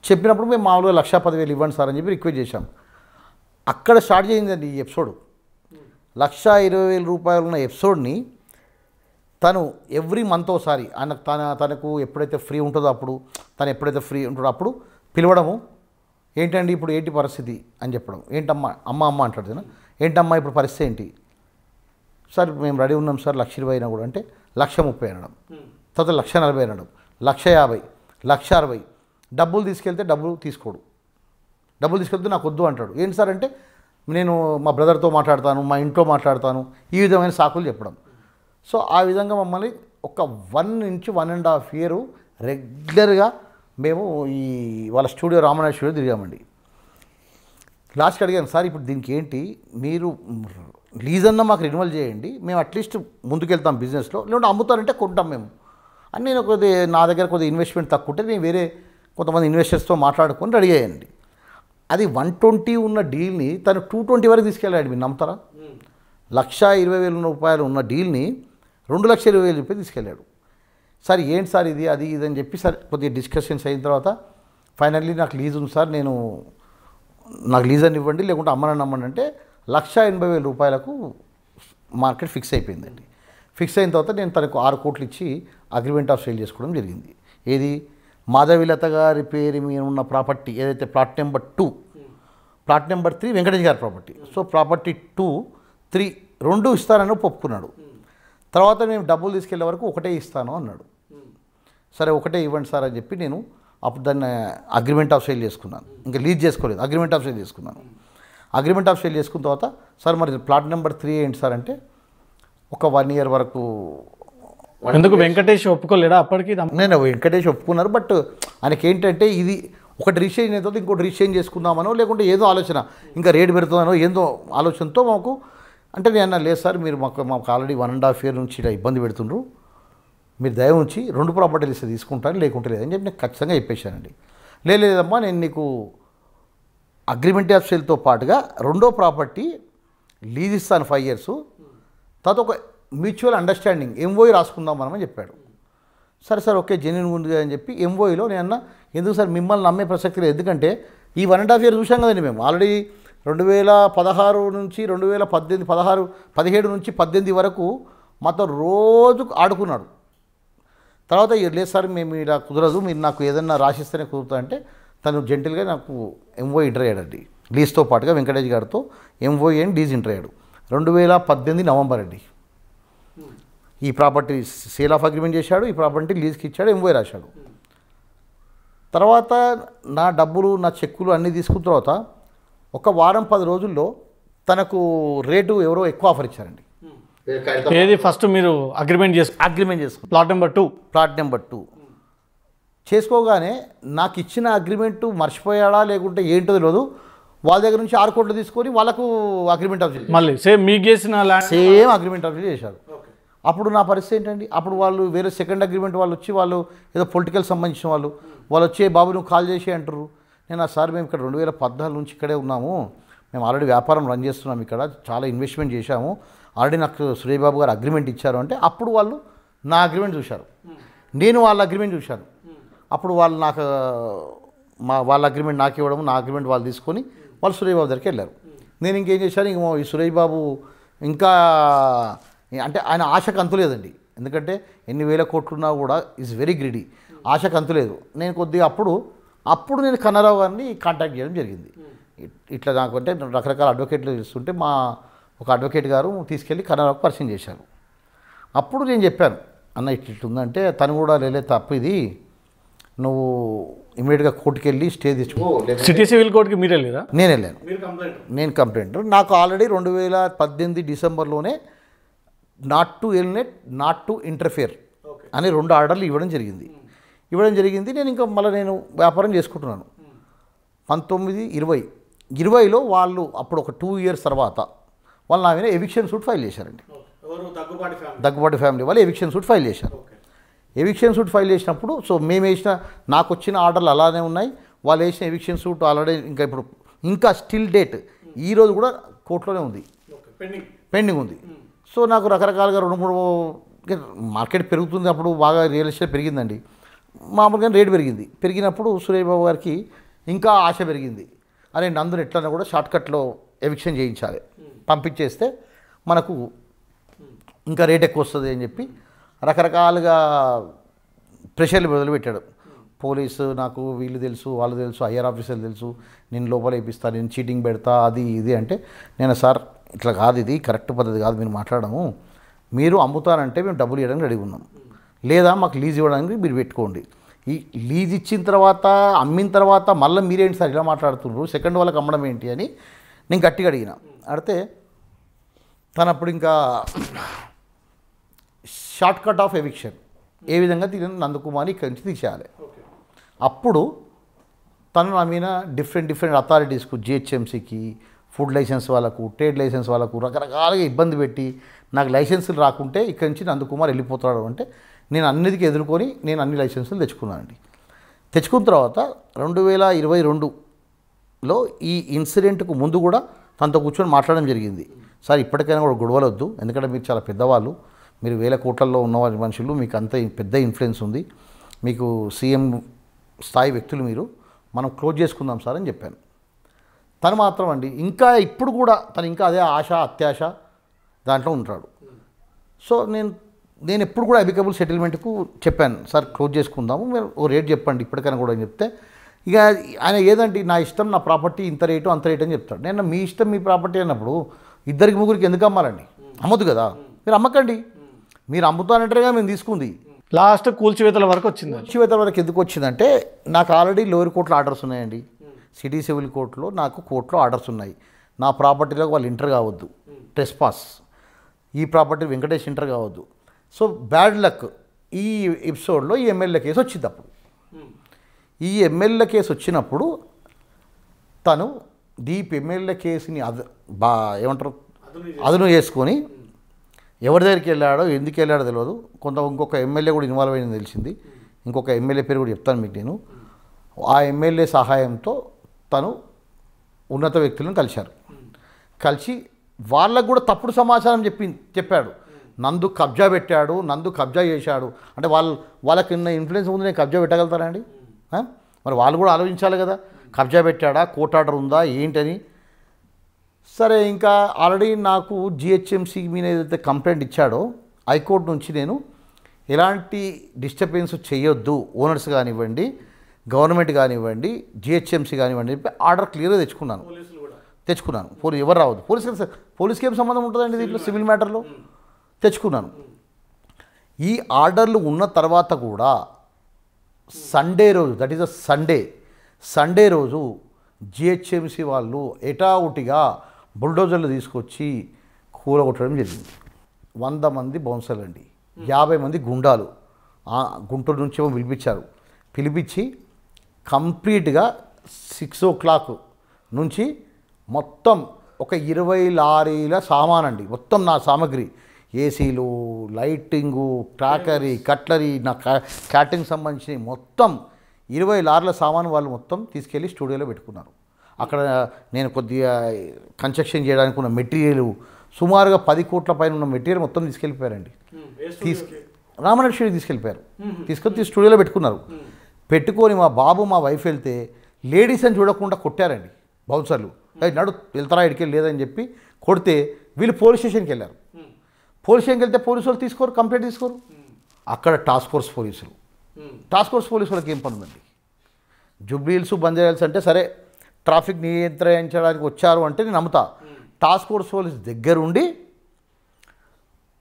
చెప్పినప్పుడు మేము మామూలుగా 1,10,000 ఇవ్వండి సార్ అని చెప్పి రిక్వెస్ట్ చేశాం. అక్కడ స్టార్ట్ చేయిందండి ఈ ఎపిసోడ్. 1,20,000 రూపాయలు ఉన్న ఎపిసోడ్ని తను ఎవ్రీ మంత్ ఒకసారి తనకు ఎప్పుడైతే ఫ్రీ ఉంటుందో అప్పుడు తను ఎప్పుడైతే ఫ్రీ ఉంటుందో అప్పుడు పిలవడము, ఏంటండి ఇప్పుడు ఏంటి పరిస్థితి అని చెప్పడం. ఏంటమ్మా అమ్మ అంటాడు కదా, ఏంటమ్మా ఇప్పుడు పరిస్థితి ఏంటి సార్, మేము రెడీ ఉన్నాం సార్ 1,20,000 అయినా కూడా అంటే 1,30,000 అనడం, తర్వాత 1,40,000 అనడం, 1,50,000, 1,60,000. డబ్బులు తీసుకెళ్తే డబ్బులు తీసుకోడు, డబ్బులు తీసుకెళ్తే నాకు వద్దు అంటాడు. ఏంటి సార్ అంటే నేను మా బ్రదర్తో మాట్లాడతాను, మా ఇంట్లో మాట్లాడతాను, ఈ విధమైన సాకులు చెప్పడం. సో ఆ విధంగా మమ్మల్ని ఒక 1 నుంచి 1.5 ఇయర్ రెగ్యులర్గా మేము ఈ వాళ్ళ స్టూడియో రామనాథ్ స్టూడియో తిరిగామండి. లాస్ట్కి అడిగాను, సార్ ఇప్పుడు దీనికి ఏంటి, మీరు లీజ్ అన్నా మాకు రెన్యువల్ చేయండి, మేము అట్లీస్ట్ ముందుకెళ్తాం బిజినెస్లో, లేదంటే అమ్ముతారంటే కొంటాం మేము అని. నేను నా దగ్గర కొద్దిగా ఇన్వెస్ట్మెంట్ తక్కువ ఉంటే నేను వేరే కొంతమంది ఇన్వెస్టర్స్తో మాట్లాడుకొని రెడీ అయ్యండి. అది 120 ఉన్న డీల్ని తను 220 వరకు తీసుకెళ్ళాడు. మీరు నమ్ముతారా? 1,20,000 రూపాయలు ఉన్న డీల్ని 2,20,000 రూపాయలు తీసుకెళ్ళాడు. సార్ ఏంటి సార్ ఇది అది ఇది అని చెప్పి సార్ కొద్దిగా డిస్కషన్స్ అయిన తర్వాత ఫైనల్లీ నాకు లీజ్ ఉంది సార్, నాకు లీజ్ అని ఇవ్వండి లేకుంటే అమ్మనని అంటే 1,80,000 రూపాయలకు మార్కెట్ ఫిక్స్ అయిపోయిందండి. ఫిక్స్ అయిన తర్వాత నేను తనకు 6 కోట్లు ఇచ్చి అగ్రిమెంట్ ఆఫ్ సేల్ చేసుకోవడం జరిగింది. ఏది మాధవిలత గారి పేరు మీద ఉన్న ప్రాపర్టీ ఏదైతే plot number 2, plot number 3 Venkatesh గారి ప్రాపర్టీ. సో ప్రాపర్టీ 2, 3 2 ఇస్తానని ఒప్పుకున్నాడు. తర్వాత మేము డబ్బులు తీసుకెళ్లే వరకు ఒకటే ఇస్తాను అన్నాడు. సరే ఒకటే ఇవ్వండి సార్ అని చెప్పి నేను అప్పుడు దాన్ని అగ్రిమెంట్ ఆఫ్ సేల్ చేసుకున్నాను. ఇంకా లీజ్ చేసుకోలేదు, అగ్రిమెంట్ ఆఫ్ సేల్ చేసుకున్నాను. అగ్రిమెంట్ ఆఫ్ సేల్ చేసుకున్న తర్వాత సార్ మరి ప్లాట్ నెంబర్ 3 ఏంటి సార్ అంటే ఒక 1 ఇయర్ వరకు. ఎందుకు వెంకటేష్ ఒప్పుకోలేడా అప్పటికి? నేను వెంకటేష్ ఒప్పుకున్నారు, బట్ ఆయనకి ఏంటంటే ఇది ఒకటి రీచేంజ్ అయిన తర్వాత ఇంకోటి రీచేంజ్ చేసుకుందామనో లేకుంటే ఏదో ఆలోచన ఇంకా రేటు పెడుతుందనో ఏదో ఆలోచనతో మాకు అంటే నేను లేదు సార్ మీరు మాకు ఆల్రెడీ 1.5 ఇయర్ నుంచి ఇలా ఇబ్బంది పెడుతుండ్రు, మీరు దయ ఉంచి 2 ప్రాపర్టీలు ఇస్తే తీసుకుంటాను లేకుంటే లేదని చెప్పి నేను ఖచ్చితంగా చెప్పేశానండి. లేదమ్మా నేను నీకు అగ్రిమెంట్ ఆఫ్ సేల్తో పాటుగా 2వ ప్రాపర్టీ లీజ్ ఇస్తాను 5 ఇయర్స్, తర్వాత ఒక మ్యూచువల్ అండర్స్టాండింగ్ ఎంఓఈ రాసుకుందాం మనమని చెప్పాడు. సరే సార్ ఓకే జెన్యూన్ ఉంది అని చెప్పి ఎంఓఈలో నేను ఎందుకు సార్ మిమ్మల్ని నమ్మే ప్రసక్తి లేదు, ఎందుకంటే ఈ 1.5 ఇయర్ చూసాం కదండి మేము ఆల్రెడీ 2016 నుంచి 2018 17 నుంచి 18 వరకు మాతో రోజు ఆడుకున్నాడు. తర్వాత లేదు సార్ మేము ఇలా కుదరదు, మీరు నాకు ఏదన్నా రాసిస్తేనే కుదురుతా అంటే తను జెంటిల్గా నాకు ఎంఓఈ ఇంటర్ అయ్యాడండి. లీజ్తో పాటుగా వెంకటేష్ గారితో ఎంఓఈ అండ్ లీజ్ ఇంటర్ అయ్యాడు 2018 నవంబర్ అండి. ఈ ప్రాపర్టీ సేల్ ఆఫ్ అగ్రిమెంట్ చేశాడు, ఈ ప్రాపర్టీ లీజ్కి ఇచ్చాడు, ఎంఓఈ రాశాడు. తర్వాత నా డబ్బులు నా చెక్కులు అన్నీ తీసుకున్న తర్వాత ఒక వారం 10 రోజుల్లో తనకు రేటు ఎవరో ఎక్కువ ఆఫర్ ఇచ్చారండి. ఏది ఫస్ట్ మీరు అగ్రిమెంట్ చేసుకున్నారు ప్లాట్ నెంబర్ 2 చేసుకోగానే నాకు ఇచ్చిన అగ్రిమెంటు మర్చిపోయాడా లేకుంటే ఏంటో తెలియదు, వాళ్ళ దగ్గర నుంచి 6 కోట్లు తీసుకొని వాళ్ళకు అగ్రిమెంట్ ఆఫ్ మళ్ళీ సేమ్ మీకు చేసిన సేమ్ అగ్రిమెంట్ ఆఫ్ చేశారు. అప్పుడు నా పరిస్థితి ఏంటండి, అప్పుడు వాళ్ళు వేరే సెకండ్ అగ్రిమెంట్ వాళ్ళు వచ్చి వాళ్ళు ఏదో పొలిటికల్ సంబంధించిన వాళ్ళు వచ్చి బాబు నువ్వు కాల్ చేసి అంటారు. నేను సార్ మేము ఇక్కడ 2014 నుంచి ఇక్కడే ఉన్నాము, మేము ఆల్రెడీ వ్యాపారం రన్ చేస్తున్నాము, ఇక్కడ చాలా ఇన్వెస్ట్మెంట్ చేశాము, ఆల్రెడీ నాకు సురేష్ బాబు గారు అగ్రిమెంట్ ఇచ్చారు అంటే అప్పుడు వాళ్ళు నా అగ్రిమెంట్ చూశారు, నేను వాళ్ళ అగ్రిమెంట్ చూశాను. అప్పుడు వాళ్ళు నాకు వాళ్ళ అగ్రిమెంట్ నాకు ఇవ్వడం, నా అగ్రిమెంట్ వాళ్ళు తీసుకొని వాళ్ళు సురేష్ బాబు దగ్గరికి వెళ్ళారు. నేను ఇంకేం చేశాను, ఇంక ఈ సురేష్ బాబు ఇంకా అంటే ఆయన ఆశకు అంతులేదండి, ఎందుకంటే ఎన్ని వేల కోట్లున్నా కూడా ఈజ్ వెరీ గ్రిడీ, ఆశకు అంతులేదు. నేను కొద్దిగా అప్పుడు నేను కన్నారావు గారిని కాంటాక్ట్ చేయడం జరిగింది. ఇట్లా నాకు అంటే రకరకాల అడ్వకేట్లు ఇస్తుంటే మా ఒక అడ్వకేట్ గారు తీసుకెళ్ళి కన్నారావుకి పరిచయం చేశారు. అప్పుడు నేను చెప్పాను, అన్న ఇట్లుందంటే తను కూడా లేలే తప్పు ఇది, నువ్వు ఇమీడియట్గా కోర్టుకి వెళ్ళి స్టే తెచ్చుకో. సిటీ సివిల్ కోర్టుకి మీరు వెళ్ళారా? నేను వెళ్ళాను, నేను కంప్లైంట్. నాకు ఆల్రెడీ 2018 డిసెంబర్లోనే not to alienate not to interfere అని 2 ఆర్డర్లు ఇవ్వడం జరిగింది. నేను ఇంకా మళ్ళీ నేను వ్యాపారం చేసుకుంటున్నాను. 19-20లో వాళ్ళు అప్పుడు ఒక 2 ఇయర్స్ తర్వాత వాళ్ళు నా మీద ఎవిక్షన్ సూట్ ఫైల్ చేశారండి. దగ్గుబాటి ఫ్యామిలీ వాళ్ళు ఎవిక్షన్ సూట్ ఫైల్ చేశారు. ఎవిక్షన్ సూట్ ఫైల్ చేసినప్పుడు సో మేము వేసిన నాకు వచ్చిన ఆర్డర్లు అలానే ఉన్నాయి, వాళ్ళు వేసిన ఎవిక్షన్ సూట్ ఆల్రెడీ ఇంకా ఇప్పుడు ఇంకా స్టిల్ డేట్ ఈరోజు కూడా కోర్టులోనే ఉంది, పెండింగ్ ఉంది. సో నాకు రకరకాలుగా 2-3 మార్కెట్ పెరుగుతుంది, అప్పుడు బాగా రియల్ ఎస్టేట్ పెరిగిందండి, మామూలుగా రేటు పెరిగింది. పెరిగినప్పుడు సురేష్ బాబు గారికి ఇంకా ఆశ పెరిగింది, అరే నందుని ఎట్లన్నా కూడా షార్ట్కట్లో ఎవిక్షన్ చేయించాలి, పంపించేస్తే మనకు ఇంకా రేట్ ఎక్కువ వస్తుంది అని చెప్పి రకరకాలుగా ప్రెషర్లు మొదలుపెట్టాడు. పోలీసు నాకు వీళ్ళు తెలుసు, వాళ్ళు తెలుసు, ఐఆర్ ఆఫీసర్లు తెలుసు, నేను లోపల వేపిస్తాను, నేను చీటింగ్ పెడతా, అది ఇది అంటే నేను సార్ ఇట్లా కాదు, ఇది కరెక్ట్ పద్ధతి కాదు, మీరు మాట్లాడము, మీరు అమ్ముతానంటే మేము డబ్బులు ఇవ్వడానికి రెడీ ఉన్నాం, లేదా మాకు లీజ్ ఇవ్వడానికి మీరు పెట్టుకోండి. ఈ లీజ్ ఇచ్చిన తర్వాత అమ్మిన తర్వాత మళ్ళీ మీరేంటి సార్ ఇలా మాట్లాడుతున్నారు, సెకండ్ వాళ్ళకి అమ్మడం ఏంటి అని నేను గట్టిగా అడిగిన. అడిగితే తనప్పుడు ఇంకా షార్ట్ కట్ ఆఫ్ ఎవిక్షన్ ఏ విధంగా నందకుమార్ని ఇక్కడి నుంచి తీసేయాలి. అప్పుడు తను నా మీద డిఫరెంట్ అథారిటీస్కు, జిహెచ్ఎంసీకి, ఫుడ్ లైసెన్స్ వాళ్ళకు, ట్రేడ్ లైసెన్స్ వాళ్ళకు రకరకాలుగా ఇబ్బంది పెట్టి నాకు లైసెన్సులు రాకుంటే ఇక్కడి నుంచి నందకుమార్ వెళ్ళిపోతాడు అంటే నేను అన్నిటికీ ఎదుర్కొని నేను అన్ని లైసెన్సులు తెచ్చుకున్నానండి. తెచ్చుకున్న తర్వాత 2022లో ఈ ఇన్సిడెంట్కు ముందు కూడా తనతో కూర్చొని మాట్లాడడం జరిగింది. సార్ ఇప్పటికైనా కూడా గొడవలొద్దు, ఎందుకంటే మీరు చాలా పెద్దవాళ్ళు, మీరు 1000 కోట్లలో ఉన్న మనుషులు, మీకు అంత పెద్ద ఇన్ఫ్లుయెన్స్ ఉంది, మీకు సీఎం స్థాయి వ్యక్తులు, మీరు మనం క్లోజ్ చేసుకుందాం సార్ అని చెప్పాను. తను మాత్రం అండి ఇంకా ఇప్పుడు కూడా తను ఇంకా అదే ఆశ అత్యాశ దాంట్లో ఉంటాడు. సో నేను ఎప్పుడు కూడా అబికబుల్ సెటిల్మెంట్కు చెప్పాను, సార్ క్లోజ్ చేసుకుందాము, మీరు ఓ రేట్ చెప్పండి ఇప్పటికైనా కూడా అని చెప్తే ఇక ఆయన ఏదంటే నా ఇష్టం, నా ప్రాపర్టీ ఇంత రేటు అంత రేటు అని చెప్తాడు. నేను మీ ఇష్టం మీ ప్రాపర్టీ అన్నప్పుడు 2-3 ఎందుకు అమ్మాలండి, అమ్మదు కదా, మీరు అమ్మకండి, మీరు అమ్ముతానంటారుగా మేము తీసుకుంది. లాస్ట్ కూల్చివేతల వరకు వచ్చింది. కూల్చివేతల వరకు ఎందుకు వచ్చిందంటే నాకు ఆల్రెడీ లోయర్ కోర్టులో ఆర్డర్స్ ఉన్నాయండి, సిటీ సివిల్ కోర్టులో నాకు కోర్టులో ఆర్డర్స్ ఉన్నాయి, నా ప్రాపర్టీలోకి వాళ్ళు ఎంటర్ కావద్దు, ట్రెస్పాస్, ఈ ప్రాపర్టీ వెంకటేష్ ఎంటర్ కావద్దు. సో బ్యాడ్ లక్ ఈ ఎపిసోడ్లో ఈ ఎమ్మెల్యే కేసు వచ్చింది. అప్పుడు ఈ ఎమ్మెల్యే కేసు వచ్చినప్పుడు తను డీప్ ఎమ్మెల్యే కేసుని ఏమంటారు అదును చేసుకొని ఎవరి దగ్గరికి వెళ్ళాడో ఎందుకు వెళ్ళాడో తెలియదు, ఇంకొక ఎమ్మెల్యే కూడా ఇన్వాల్వ్ అయింది తెలిసింది, ఇంకొక ఎమ్మెల్యే పేరు కూడా చెప్తాను మీకు నేను. ఆ ఎమ్మెల్యే సహాయంతో తను ఉన్నత వ్యక్తులను కలిసి వాళ్ళకు కూడా తప్పుడు సమాచారం చెప్పాడు, నందు కబ్జా పెట్టాడు, నందు కబ్జా చేశాడు అంటే వాళ్ళకి ఉన్న ఇన్ఫ్లుయెన్స్ ముందు నేను కబ్జా పెట్టగలుగుతానండి, మరి వాళ్ళు కూడా ఆలోచించాలి కదా, కబ్జా పెట్టాడా, కోర్టు ఆర్డర్ ఉందా ఏంటని. సరే ఇంకా ఆల్రెడీ నాకు జిహెచ్ఎంసీ మీద ఏదైతే కంప్లైంట్ ఇచ్చాడో హైకోర్టు నుంచి నేను ఎలాంటి డిస్టర్బెన్స్ చేయొద్దు, ఓనర్స్ కానివ్వండి, గవర్నమెంట్ కానివ్వండి, జిహెచ్ఎంసీ కానివ్వండి చెప్పి ఆర్డర్ క్లియర్గా తెచ్చుకున్నాను. ఎవరు రావద్దు, పోలీస్కి ఏం సంబంధం ఉంటుందండి దీంట్లో, సివిల్ మ్యాటర్లో తెచ్చుకున్నాను. ఈ ఆర్డర్లు ఉన్న తర్వాత కూడా సండే రోజు, దట్ ఈస్ అ సండే రోజు జిహెచ్ఎంసీ వాళ్ళు ఎటావుటిగా బుల్డోజర్లు తీసుకొచ్చి కూలగొట్టడం జరిగింది. 100 మంది బౌన్సర్లు అండి, 50 మంది గుండాలు గుంటూరు నుంచి పిలిపించి కంప్లీట్గా 6 o'clock నుంచి మొత్తం ఒక 20 లారీల సామానండి, మొత్తం నా సామాగ్రి, ఏసీలు, లైటింగు, క్రాకరీ, కట్లరీ, నా క్యాటరింగ్ సంబంధించి మొత్తం 20 లారీల సామాను వాళ్ళు మొత్తం తీసుకెళ్ళి స్టూడియోలో పెట్టుకున్నారు. అక్కడ నేను కొద్దిగా కన్స్ట్రక్షన్ చేయడానికి ఉన్న మెటీరియల్ సుమారుగా 10 కోట్ల పైన ఉన్న మెటీరియల్ మొత్తం తీసుకెళ్ళిపోయారండి. రామనక్షి తీసుకెళ్ళిపోయారు, తీసుకొని స్టూడియోలో పెట్టుకున్నారు. పెట్టుకొని మా బాబు మా వైఫ్ వెళ్తే లేడీస్ అని చూడకుండా కొట్టారండి బౌన్సర్లు, నడు వెళ్తారా ఇడికి లేదని చెప్పి కొడితే వీళ్ళు పోలీస్ స్టేషన్కి వెళ్ళారు. పోలీస్ స్టేషన్కి వెళ్తే పోలీసు వాళ్ళు కంప్లైంట్ తీసుకోరు. అక్కడ టాస్క్ ఫోర్స్ పోలీసు వాళ్ళకి ఏం పని ఉందండి, జూబ్లీ హిల్స్, బంజారా హిల్స్ అంటే సరే ట్రాఫిక్ నియంత్రించడానికి వచ్చారు అంటే నేను నమ్ముతా. టాస్క్ ఫోర్స్ పోలీస్ దగ్గరుండి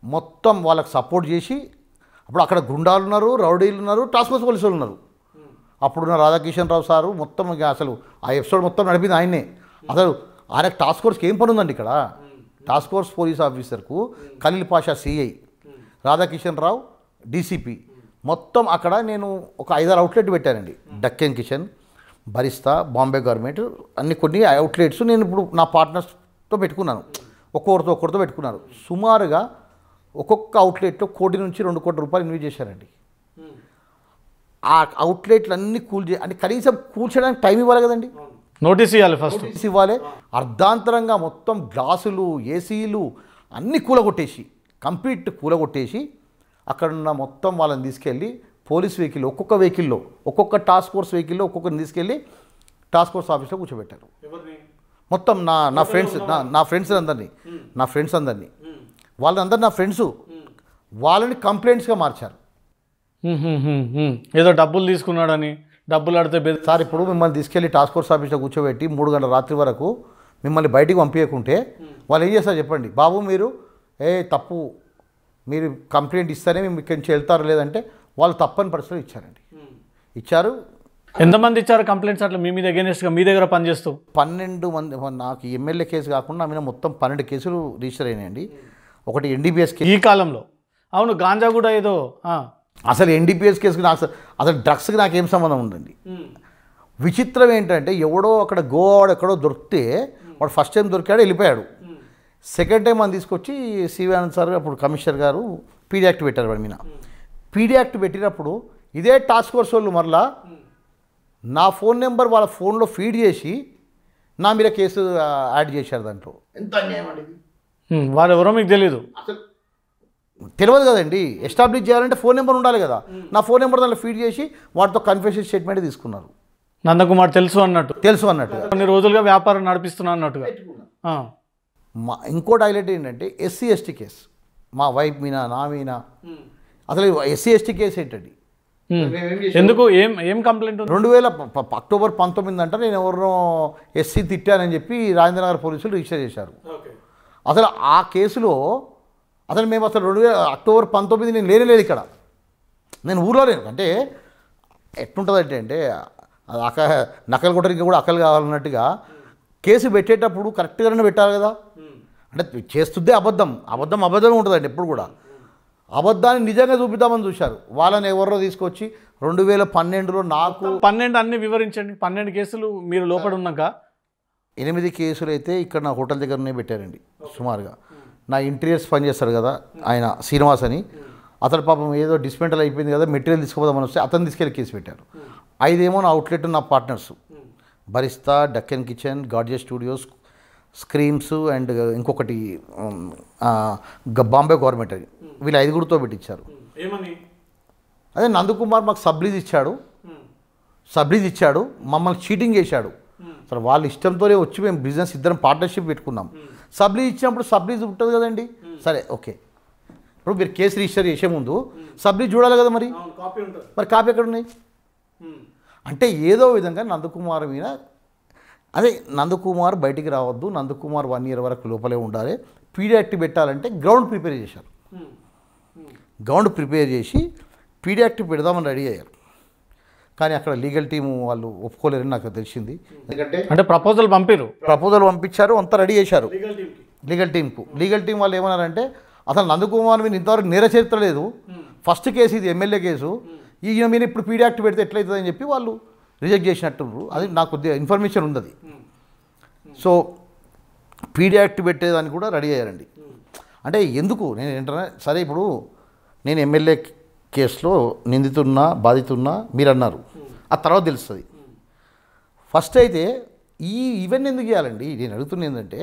మొత్తం వాళ్ళకి సపోర్ట్ చేసి, అప్పుడు అక్కడ గుండాలు ఉన్నారు, రౌడీలు ఉన్నారు, టాస్క్ ఫోర్స్ పోలీసు వాళ్ళు ఉన్నారు. అప్పుడున్న రాధాకిషన్ రావు సారు మొత్తం అసలు ఆ ఎపిసోడ్ మొత్తం నడిపింది ఆయనే. అసలు ఆయన టాస్క్ ఫోర్స్కి ఏం పని ఉందండి ఇక్కడ, టాస్క్ ఫోర్స్ పోలీస్ ఆఫీసర్కు ఖలీల్ పాషా సిఐ, రాధాకిషన్ రావు డీసీపీ, మొత్తం అక్కడ నేను ఒక 5-6 అవుట్లెట్ పెట్టానండి. Deccan kitchen, Barista, Bombay garment, కొన్ని అవుట్లెట్స్ నేను ఇప్పుడు నా పార్ట్నర్స్తో పెట్టుకున్నాను, ఒక్కొక్కరితో పెట్టుకున్నారు. సుమారుగా ఒక్కొక్క అవుట్లెట్లో 1 నుంచి 2 కోట్ల రూపాయలు ఇన్వెస్ట్ చేశారండి. ఆ అవుట్లెట్లు అన్నీ అంటే కనీసం కూల్చడానికి టైం ఇవ్వాలి కదండి, నోటీస్ ఇవ్వాలి ఫస్ట్. నోటీస్ ఇవ్వాలి. అర్ధాంతరంగా మొత్తం గ్లాసులు ఏసీలు అన్నీ కూలగొట్టేసి కంప్లీట్ కూలగొట్టేసి అక్కడున్న మొత్తం వాళ్ళని తీసుకెళ్ళి పోలీస్ వెహికల్ ఒక్కొక్క వెహికల్లో ఒక్కొక్క టాస్క్ ఫోర్స్ వెహికల్లో ఒక్కొక్కరిని తీసుకెళ్ళి టాస్క్ ఫోర్స్ ఆఫీస్లో కూర్చోబెట్టారు. మొత్తం నా ఫ్రెండ్స్ అందరినీ వాళ్ళందరూ నా ఫ్రెండ్స్, వాళ్ళని కంప్లైంట్స్గా మార్చారు. ఏదో డబ్బులు తీసుకున్నాడని, డబ్బులు అడితే సార్ ఇప్పుడు మిమ్మల్ని తీసుకెళ్ళి టాస్క్ ఫోర్స్ ఆఫీస్లో కూర్చోబెట్టి 3 గంటల రాత్రి వరకు మిమ్మల్ని బయటికి పంపించకుంటే వాళ్ళు ఏం చేస్తారు చెప్పండి? బాబు మీరు తప్పు, మీరు కంప్లైంట్ ఇస్తేనే మేము ఇక్కడి నుంచి వెళ్తారు, లేదంటే వాళ్ళు తప్పని పరిస్థితులు ఇచ్చారు. ఎంతమంది ఇచ్చారు కంప్లైంట్స్ అట్లా మీ మీద అగైనెస్ట్గా మీ దగ్గర పనిచేస్తూ? 12 మంది. నాకు ఎమ్మెల్యే కేసు కాకుండా నా మీద మొత్తం 12 కేసులు రిజిస్టర్ అయినాయండి. ఒకటి ఎన్డీపీఎస్ కేసు ఈ కాలంలో. అవును, గాంజా కూడా ఏదో. అసలు ఎన్డీపీఎస్ కేసుకి నాకు అసలు డ్రగ్స్కి నాకేం సంబంధం ఉందండి. విచిత్రం ఏంటంటే ఎవడో అక్కడ గోవాడు ఎక్కడో దొరికితే వాడు ఫస్ట్ టైం దొరికాడు, వెళ్ళిపోయాడు. సెకండ్ టైం అని తీసుకొచ్చి సివి ఆనంద్ సార్ అప్పుడు కమిషనర్ గారు పీడీ యాక్ట్ పెట్టారు వాడి మీద. పీడీ యాక్ట్ పెట్టినప్పుడు ఇదే టాస్క్ ఫోర్స్ వాళ్ళు మరలా నా ఫోన్ నెంబర్ వాళ్ళ ఫోన్లో ఫీడ్ చేసి నా మీద కేసు యాడ్ చేశారు. దాంట్లో ఎంత అన్యాయం అండి. వారు ఎవరో మీకు తెలీదు, అసలు తెలియదు కదండి. ఎస్టాబ్లిష్ చేయాలంటే ఫోన్ నెంబర్ ఉండాలి కదా. నా ఫోన్ నెంబర్ దాంట్లో ఫీడ్ చేసి వాటితో కన్ఫెషన్ స్టేట్మెంట్ తీసుకున్నారు. నందకుమార్ తెలుసు అన్నట్టు కొన్ని రోజులుగా వ్యాపారం నడిపిస్తున్నా అన్నట్టుగా. ఇంకోటి హైలైట్ ఏంటంటే ఎస్సీ ఎస్టీ కేసు మా వైఫ్ మీనా నా మీనా. అసలు ఎస్సీ ఎస్టీ కేసు ఏంటండి? ఎందుకు? ఏం కంప్లైంట్? 2000 అక్టోబర్ 19 అంట నేను ఎవరినో ఎస్సీ తిట్టానని చెప్పి రాజేంద్రనగర్ పోలీసులు రిజిస్టర్ చేశారు. అసలు ఆ కేసులో అసలు మేము అసలు 2000 అక్టోబర్ 19 నేను లేనేలేదు ఇక్కడ, నేను ఊర్లో లేను. అంటే ఎట్లుంటుంది అంటే నకలు కొట్టడానికి కూడా అక్కలు కావాలన్నట్టుగా కేసు పెట్టేటప్పుడు కరెక్ట్గానే పెట్టాలి కదా. అంటే చేస్తుందే అబద్ధమే ఉంటుందండి ఎప్పుడు కూడా. అబద్ధాన్ని నిజంగా చూపిద్దామని చూశారు. వాళ్ళని ఎవరో తీసుకొచ్చి 2012లో నాకు 12 అన్ని వివరించండి. 12 కేసులు మీరు లోపల ఉన్నాక 8 కేసులు అయితే ఇక్కడ నా హోటల్ దగ్గరనే పెట్టారండి సుమారుగా. నా ఇంటీరియర్స్ పని చేస్తాడు కదా ఆయన శ్రీనివాస్ అని, అతను పాపం ఏదో డిస్మెంటల్ అయిపోయింది కదా మెటీరియల్ తీసుకుపోదామని వస్తే అతను తీసుకెళ్ళి కేసు పెట్టారు. 5 ఏమో నా అవుట్లెట్ నా partners బరిస్తా, Deccan kitchen, gorgeous studios, స్క్రీమ్స్ and ఇంకొకటి బాంబే గవర్నమెంట్ అని, వీళ్ళు 5గురితో పెట్టించారు. అదే నందకుమార్ మాకు సబ్లీజ్ ఇచ్చాడు, మమ్మల్ని చీటింగ్ చేశాడు. సరే వాళ్ళ ఇష్టంతోనే వచ్చి మేము బిజినెస్ ఇద్దరం పార్ట్నర్షిప్ పెట్టుకున్నాం. సబ్లీజ్ ఇచ్చినప్పుడు సబ్లీజ్ ఉంటుంది కదండి. సరే ఓకే, ఇప్పుడు మీరు కేసు రిజిస్టర్ చేసే ముందు సబ్లీజ్ చూడాలి కదా, మరి కాపీ ఎక్కడ ఉన్నాయి? అంటే ఏదో విధంగా నందకుమార్ మీద అదే నందకుమార్ బయటికి రావద్దు, నందకుమార్ 1 year వరకు లోపలే ఉండాలి, పీడీ యాక్ట్ పెట్టాలంటే గ్రౌండ్ ప్రిపేర్ చేశారు. గ్రౌండ్ ప్రిపేర్ చేసి పీడీ యాక్ట్ పెడదామని రెడీ అయ్యారు. కానీ అక్కడ లీగల్ టీము వాళ్ళు ఒప్పుకోలేరని నాకు తెలిసింది. అంటే ప్రపోజల్ పంపించారు, అంతా రెడీ చేశారు లీగల్ టీం వాళ్ళు ఏమన్నారంటే అసలు నందకుమార్ మీద ఇంతవరకు నేర చరిత్ర లేదు, ఫస్ట్ కేసు ఇది ఎమ్మెల్యే కేసు, ఈయన మీద ఇప్పుడు పీడీ యాక్ట్ పెడితే ఎట్లయితుందని చెప్పి వాళ్ళు రిజెక్ట్ చేసినట్టు అది నాకు కొద్దిగా ఇన్ఫర్మేషన్ ఉంది. సో పీడీ యాక్ట్ పెట్టేదానికి కూడా రెడీ అయ్యారండి. అంటే ఎందుకు నేను ఏంటన్నా సరే ఇప్పుడు నేను ఎమ్మెల్యే కేసులో నిందితున్నా బాధితున్నా మీరు అన్నారు, ఆ తర్వాత తెలుస్తుంది. ఫస్ట్ అయితే ఇవన్నీ ఎందుకు చేయాలండి? నేను అడుగుతున్నా ఏంటంటే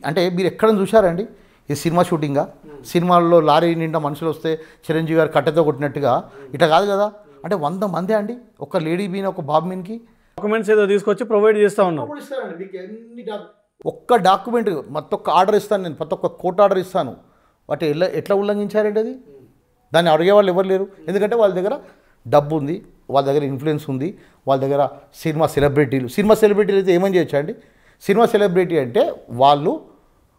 అంటే మీరు ఎక్కడ చూశారండి ఈ సినిమా షూటింగా? సినిమాల్లో లారీ నిండా మనుషులు వస్తే చిరంజీవి గారు కట్టెతో కొట్టినట్టుగా ఇట్లా కాదు కదా. అంటే 100 మంది అండి ఒక లేడీ మీన ఒక బాబు మీన్కి డాక్యుమెంట్స్ ఏదో తీసుకొచ్చి ప్రొవైడ్ చేస్తూ ఉన్నారు. ఒక్క డాక్యుమెంట్ మొత్తం ఒక్క ఆర్డర్ ఇస్తాను నేను, ప్రతి ఒక్క కోర్టు ఆర్డర్ ఇస్తాను. వాటి ఎట్లా ఉల్లంఘించారండి? అది దాన్ని అడిగే వాళ్ళు ఎవరు లేరు. ఎందుకంటే వాళ్ళ దగ్గర డబ్బు ఉంది, వాళ్ళ దగ్గర ఇన్ఫ్లుయెన్స్ ఉంది, వాళ్ళ దగ్గర సినిమా సెలబ్రిటీలు అయితే ఏమని చేయొచ్చా అండి? సినిమా సెలబ్రిటీ అంటే వాళ్ళు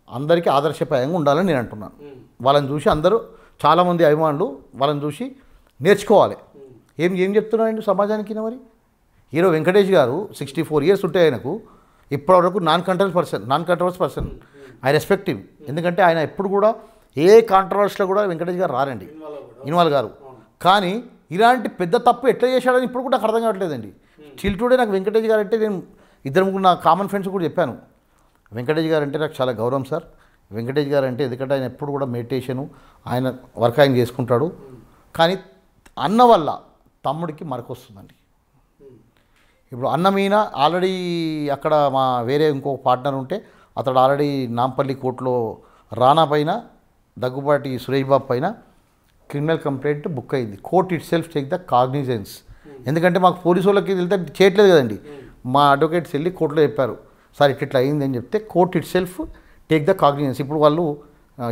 అందరికీ ఆదర్శప్రాయంగా ఉండాలని నేను అంటున్నాను. వాళ్ళని చూసి అందరూ చాలామంది అభిమానులు వాళ్ళని చూసి నేర్చుకోవాలి. ఏం చెప్తున్నారండి సమాజానికి? మరి హీరో వెంకటేష్ గారు 64 years ఉంటే ఆయనకు ఇప్పటివరకు non controversial person. I respect him. ఎందుకంటే ఆయన ఎప్పుడు కూడా ఏ కాంట్రవర్సీలో కూడా వెంకటేష్ గారు రారండి, ఇన్వాల్వ్ గారు. కానీ ఇలాంటి పెద్ద తప్పు ఎట్లా చేశాడని ఇప్పుడు కూడా నాకు అర్థం కావట్లేదండి. స్టిల్ టుడే నాకు వెంకటేష్ గారు అంటే నేను ఇద్దరు నా కామన్ ఫ్రెండ్స్ కూడా చెప్పాను, వెంకటేష్ గారు అంటే నాకు చాలా గౌరవం సార్. వెంకటేష్ గారు అంటే ఎందుకంటే ఆయన ఎప్పుడు కూడా మెడిటేషను ఆయన వర్క్ ఆయన చేసుకుంటాడు. కానీ అన్న వల్ల తమ్ముడికి మరకొస్తుందండి. ఇప్పుడు అన్నమీన ఆల్రెడీ అక్కడ మా వేరే ఇంకో పార్ట్నర్ ఉంటే అతడు ఆల్రెడీ నాంపల్లి కోర్టులో రానా పైన దగ్గుబాటి సురేష్ బాబు పైన క్రిమినల్ కంప్లైంట్ బుక్ అయింది. Court it self take the cognizance. ఎందుకంటే మాకు పోలీసు వాళ్ళకి వెళ్తే చేయట్లేదు కదండి. మా అడ్వకేట్స్ వెళ్ళి కోర్టులో చెప్పారు, సార్ ఇట్లా అయింది అని చెప్తే court it self take the cognizance. ఇప్పుడు వాళ్ళు